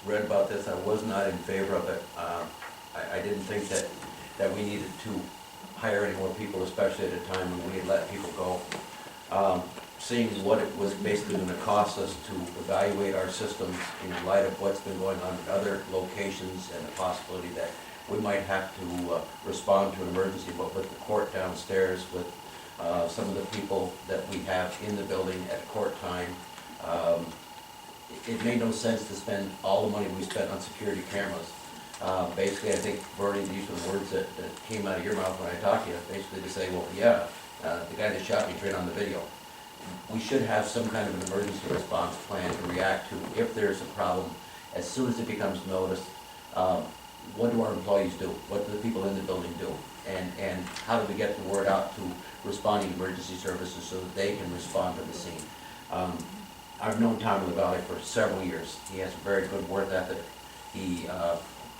read about this, I was not in favor of it. I didn't think that we needed to hire any more people, especially at a time when we had let people go. Seeing what it was basically going to cost us to evaluate our systems in light of what's been going on in other locations and the possibility that we might have to respond to an emergency, but with the court downstairs, with some of the people that we have in the building at court time, it made no sense to spend all the money we spent on security cameras. Basically, I think, Bernie, these were the words that came out of your mouth when I talked to you, basically to say, well, yeah, the guy that shot me turned on the video. We should have some kind of an emergency response plan to react to if there's a problem. As soon as it becomes noticed, what do our employees do? What do the people in the building do? And how do we get the word out to responding emergency services so that they can respond to the scene? I've known Tom LaValle for several years. He has a very good work ethic. He,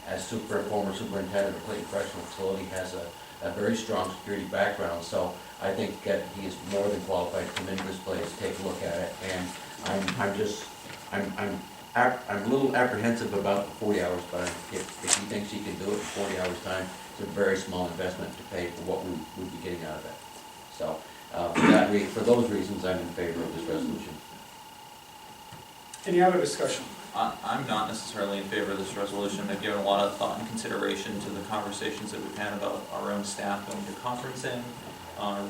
as former superintendent of Clayton Correctional Facility, has a very strong security background. So I think that he is more than qualified to come into this place, take a look at it. And I'm a little apprehensive about the 40 hours, but if he thinks he can do it in 40 hours time, it's a very small investment to pay for what we would be getting out of it. So for those reasons, I'm in favor of this resolution. Any other discussion? I'm not necessarily in favor of this resolution. I've given a lot of thought and consideration to the conversations that we've had about our own staff going to conferencing,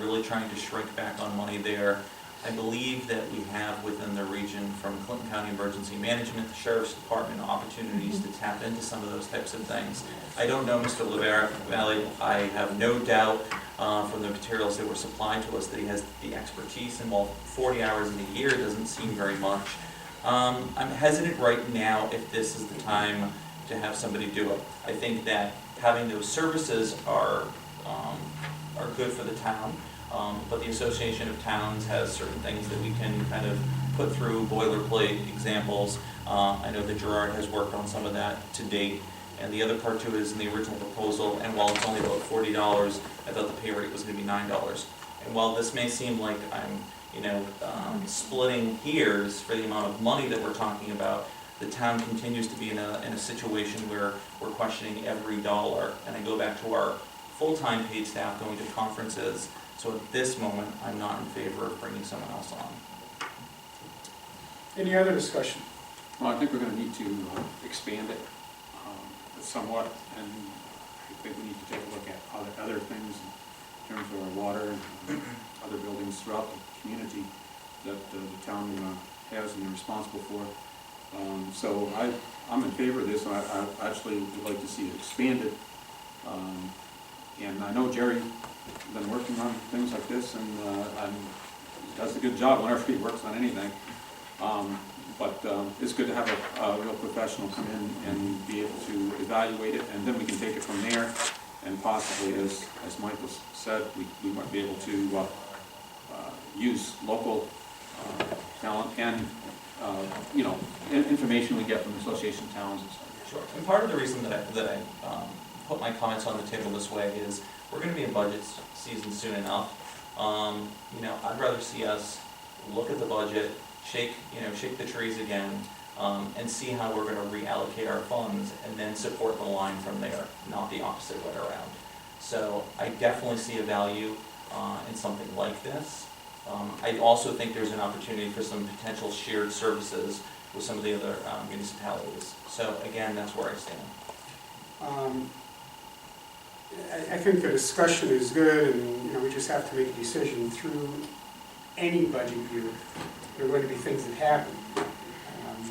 really trying to shrink back on money there. I believe that we have within the region, from Clinton County Emergency Management, the Sheriff's Department, opportunities to tap into some of those types of things. I don't know Mr. LaValle. I have no doubt from the materials that were supplied to us that he has the expertise, and while 40 hours in a year doesn't seem very much, I'm hesitant right now if this is the time to have somebody do it. I think that having those services are good for the town, but the Association of Towns has certain things that we can kind of put through boilerplate examples. I know that Gerard has worked on some of that to date, and the other part to it is in the original proposal, and while it's only about $40, I thought the pay rate was going to be $9. And while this may seem like I'm splitting hairs for the amount of money that we're talking about, the town continues to be in a situation where we're questioning every dollar. And I go back to our full-time paid staff going to conferences. So at this moment, I'm not in favor of bringing someone else on. Any other discussion? Well, I think we're going to need to expand it somewhat, and I think we need to take a look at other things in terms of our water and other buildings throughout the community that the town has and is responsible for. So I'm in favor of this, and I actually would like to see it expanded. And I know Jerry's been working on things like this, and he does a good job whenever he works on anything. But it's good to have a real professional come in and be able to evaluate it, and then we can take it from there. And possibly, as Michael said, we might be able to use local talent and information we get from association towns and stuff. Sure. And part of the reason that I put my comments on the table this way is we're going to be in budget season soon enough. I'd rather see us look at the budget, shake the trees again, and see how we're gonna reallocate our funds and then support the line from there, not the opposite way around. So I definitely see a value in something like this. I also think there's an opportunity for some potential shared services with some of the other municipalities. So again, that's where I stand. I think the discussion is good, and, you know, we just have to make a decision through any budget year. There are going to be things that happen.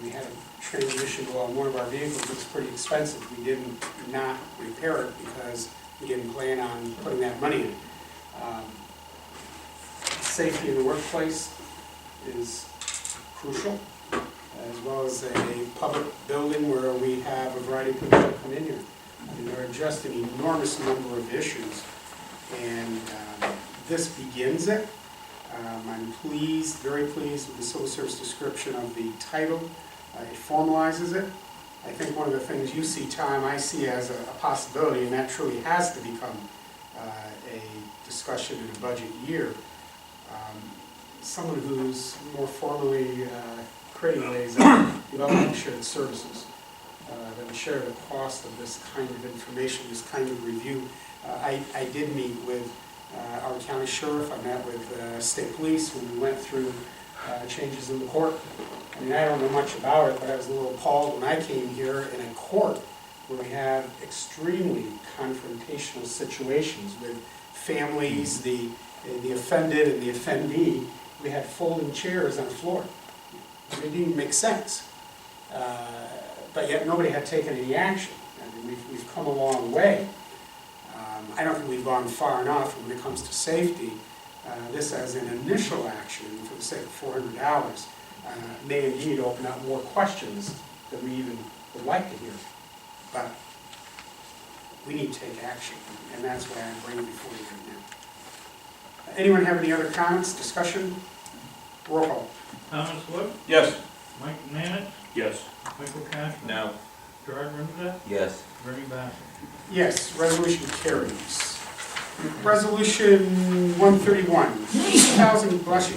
We had a transmission go on one of our vehicles, it's pretty expensive. We didn't not repair it because we didn't plan on putting that money in. Safety in the workplace is crucial, as well as a public building where we have a variety of people that come in here. I mean, there are just an enormous number of issues, and this begins it. I'm pleased, very pleased with the civil service description of the title. It formalizes it. I think one of the things you see, Tom, I see as a possibility, and that truly has to become a discussion in a budget year. Someone who's more formally creating ways of developing shared services that would share the cost of this kind of information, this kind of review. I did meet with our county sheriff. I met with state police when we went through changes in the court. I mean, I don't know much about it, but I was a little appalled when I came here in a court where we have extremely confrontational situations with families, the offended and the offendee. We had folding chairs on the floor. It didn't even make sense. But yet nobody had taken any action. I mean, we've come a long way. I don't think we've gone far enough when it comes to safety. This as an initial action for the sake of $400 may indeed open up more questions than we even would like to hear. But we need to take action, and that's why I'm bringing it before you right now. Anyone have any other comments, discussion? Roll call. Thomas Wood, Yes. Mike Mannix, Yes. Michael Cashman. No. Gerard Renza, Yes. Bernie Bassett. Yes, resolution carries. Resolution 131,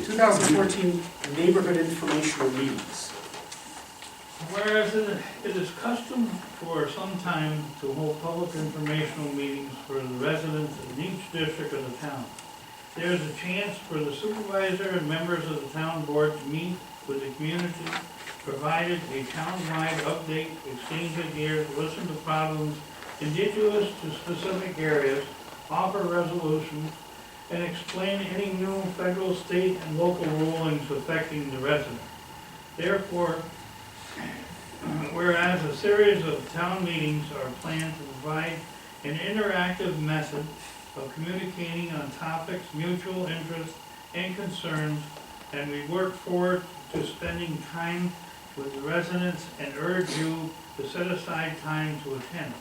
2014 Neighborhood Informational Meetings. Whereas it is custom for some time to hold public informational meetings for the residents in each district of the town. There is a chance for the supervisor and members of the town board to meet with the community, provided a town-wide update, exchange ideas, listen to problems indigenous to specific areas, offer resolutions, and explain any new federal, state, and local rulings affecting the resident. Therefore, whereas a series of town meetings are planned to provide an interactive method of communicating on topics, mutual interest, and concerns, and we work forward to spending time with the residents and urge you to set aside time to attend.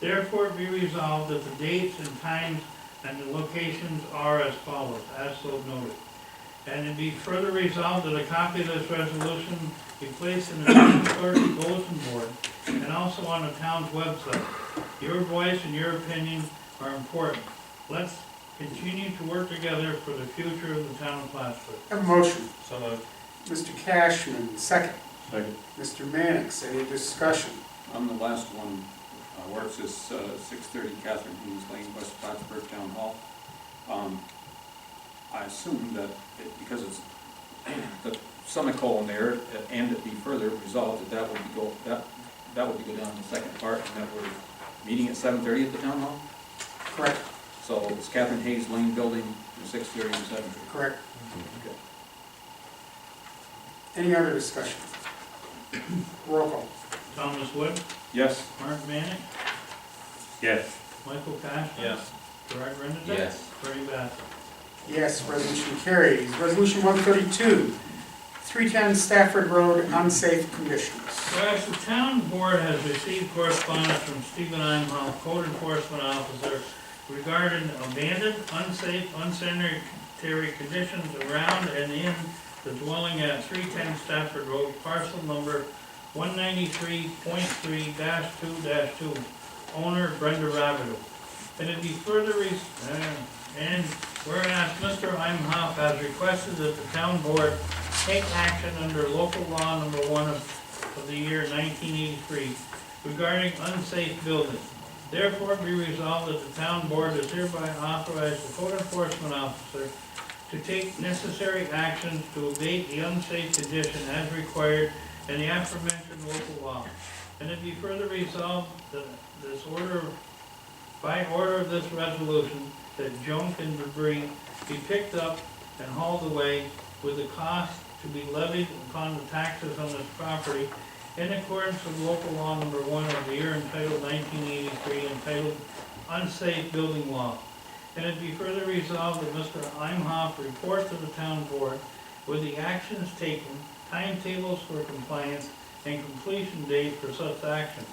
Therefore, be resolved that the dates and times and the locations are as follows, as so noted. And it be further resolved that a copy of this resolution be placed in the town clerk's bulletin board and also on the town's website. Your voice and your opinion are important. Let's continue to work together for the future of the town of Plattsburgh. Have a motion. So moved. Mr. Cashman, second. Second. Mr. Mannix, any discussion? On the last one, where it says 630 Catherine Hayes Lane, West Plattsburgh Town Hall, I assume that because it's the semicolon there, and it be further resolved that would go down in the second part, and that we're meeting at 7:30 at the town hall. Correct. So it's Catherine Hayes Lane building from 6:30 to 7:30. Correct. Okay. Any other discussion? Roll call. Thomas Wood, Yes. Mark Mannix, Yes. Michael Cashman. Yes. Gerard Renza. Yes. Bernie Bassett. Yes, resolution carries. Resolution 132, 310 Stafford Road, unsafe conditions. Whereas the town board has received correspondence from Stephen Imhoff, code enforcement officer, regarding abandoned, unsafe, unsanitary conditions around and in the dwelling at 310 Stafford Road, parcel number 193.3-2-2, owner Brenda Rabideau. And it be further, and whereas Mr. Imhoff has requested that the town board take action under local law number 1 of of the year 1983 regarding unsafe buildings. Therefore, be resolved that the town board is hereby authorized the code enforcement officer to take necessary actions to abate the unsafe condition as required in the aforementioned local law. And it be further resolved that by order of this resolution, that junk and debris be picked up and hauled away with the cost to be levied upon the taxes on this property in accordance with local law number 1 of the year entitled 1983, entitled Unsafe Building Law. And it be further resolved that Mr. Imhoff report to the town board with the actions taken, timetables for compliance, and completion date for such action.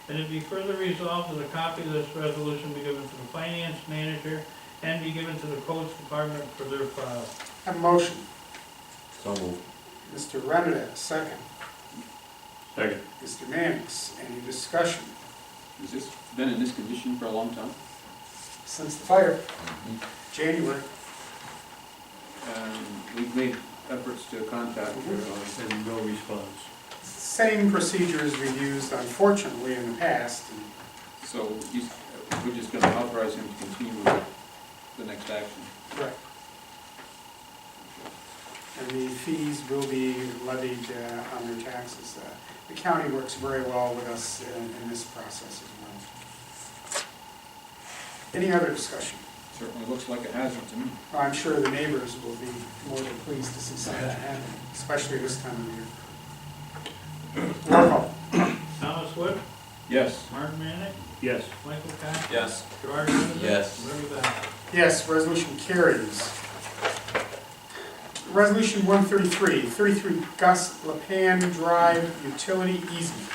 And it be further resolved that a copy of this resolution be given to the finance manager and be given to the codes department for their file. Have a motion. So moved. Mr. Renner, second. Second. Mr. Mannix, any discussion? Has this been in this condition for a long time? Since the fire, January. And we've made efforts to contact her. And no response. Same procedures we've used unfortunately in the past. So we're just gonna authorize him to continue with the next action. Right. And the fees will be levied on their taxes. The county works very well with us in this process as well. Any other discussion? Certainly looks like a hazard to me. Well, I'm sure the neighbors will be more than pleased to see something happen, especially this time of year. Roll call. Thomas Wood, Yes. Martin Manick, Yes. Michael Cash. Yes. Gerard Anderson. Yes. Larry Bud. Yes, resolution carries. Resolution 133, 33 Gus LePan Drive Utility Easement.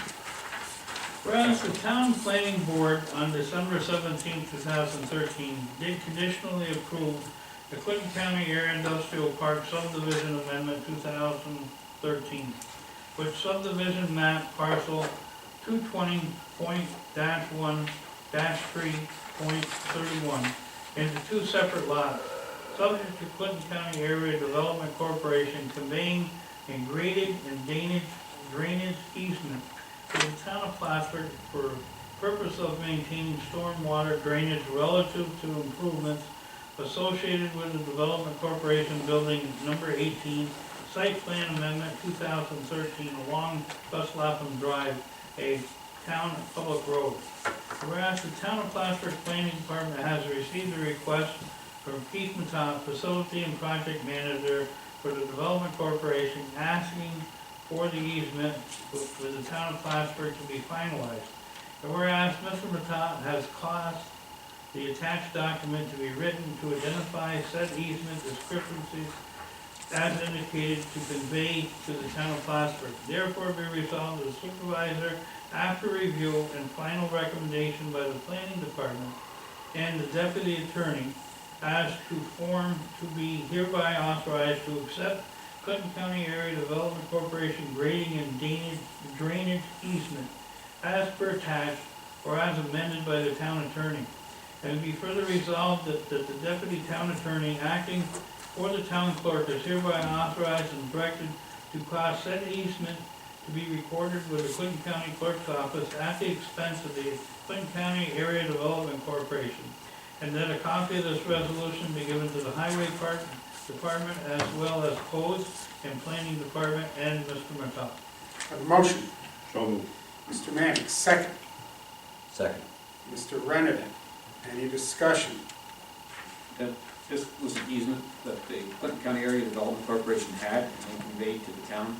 Whereas the town planning board on December 17, 2013 did conditionally approve the Clinton County Air Industrial Park Subdivision Amendment 2013, which subdivision map parcel 220.1-3.31 into two separate lots, subject to Clinton County Area Development Corporation conveying a graded and drainage easement to the town of Plattsburgh for purpose of maintaining stormwater drainage relative to improvements associated with the Development Corporation Building Number 18, Site Plan Amendment 2013 along Gus Lapham Drive, a town public road. Whereas the town of Plattsburgh Planning Department has received a request from Keith Matat, Facility and Project Manager for the Development Corporation, asking for the easement with the town of Plattsburgh to be finalized. And whereas Mr. Matat has caused the attached document to be written to identify said easement discrepancies as indicated to convey to the town of Plattsburgh. Therefore be resolved that the supervisor, after review and final recommendation by the planning department and the deputy attorney, as to form to be hereby authorized to accept Clinton County Area Development Corporation grading and drainage easement as per attached or as amended by the town attorney. And be further resolved that the deputy town attorney acting for the town clerk is hereby authorized and directed to cause said easement to be recorded with the Clinton County Clerk's Office at the expense of the Clinton County Area Development Corporation. And that a copy of this resolution be given to the Highway Department as well as Codes and Planning Department and Mr. Matat. Have a motion. So moved. Mr. Mannix, second. Second. Mr. Renner, any discussion? That this was an easement that the Clinton County Area Development Corporation had and they conveyed to the town.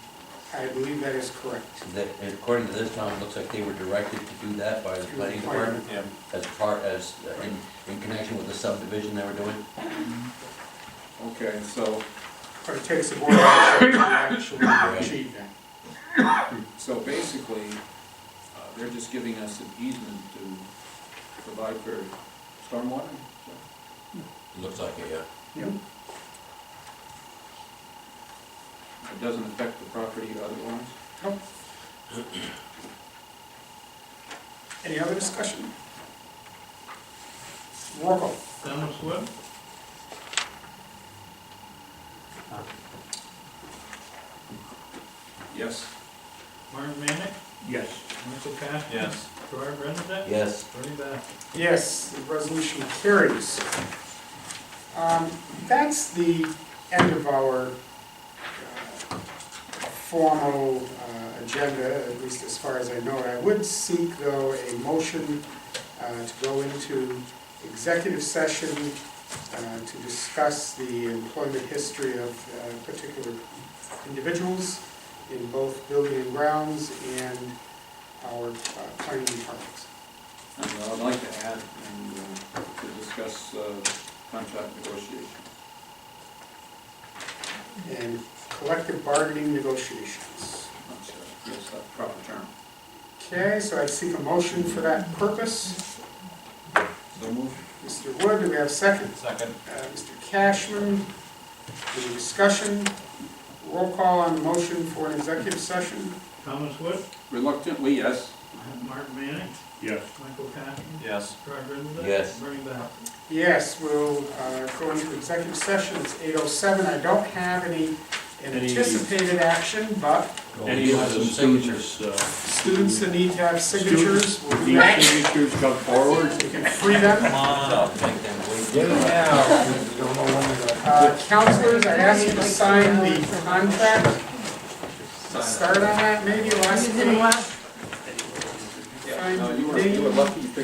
I believe that is correct. That, and according to this town, it looks like they were directed to do that by the planning department in connection with the subdivision they were doing. Okay, so, But it takes a board action to actually achieve that. so basically, they're just giving us an easement to provide for stormwater? It looks like it, yeah. Yep. It doesn't affect the property otherwise? Nope. Any other discussion? Roll call. Thomas Wood, Yes. Martin Manick, Yes. Michael Cash. Yes. Gerard Brennan. Yes. Bernie Bass. Yes, the resolution carries. That's the end of our formal agenda, at least as far as I know it. I would seek, though, a motion to go into executive session to discuss the employment history of particular individuals in both building and grounds and our planning departments. And I'd like to add to discuss contract negotiation. And collective bargaining negotiations. That's, yes, that's the proper term. Okay, so I'd seek a motion for that purpose. So moved. Mr. Wood, do we have a second? Second. Mr. Cashman, any discussion? Roll call on the motion for an executive session. Thomas Wood, Reluctantly, yes. Martin Manick, Yes. Michael Cash. Yes. Gerard Brennan. Yes. Bernie Bass. Yes, we'll go into executive session. It's 8:07. I don't have any anticipated action, but Any of the students, students that need to have signatures, we'll do these that. signatures come forward. We can free them. Come on up. Make them wait. Counselors, I ask you to sign the contract. Start on that maybe last page. You were lucky you picked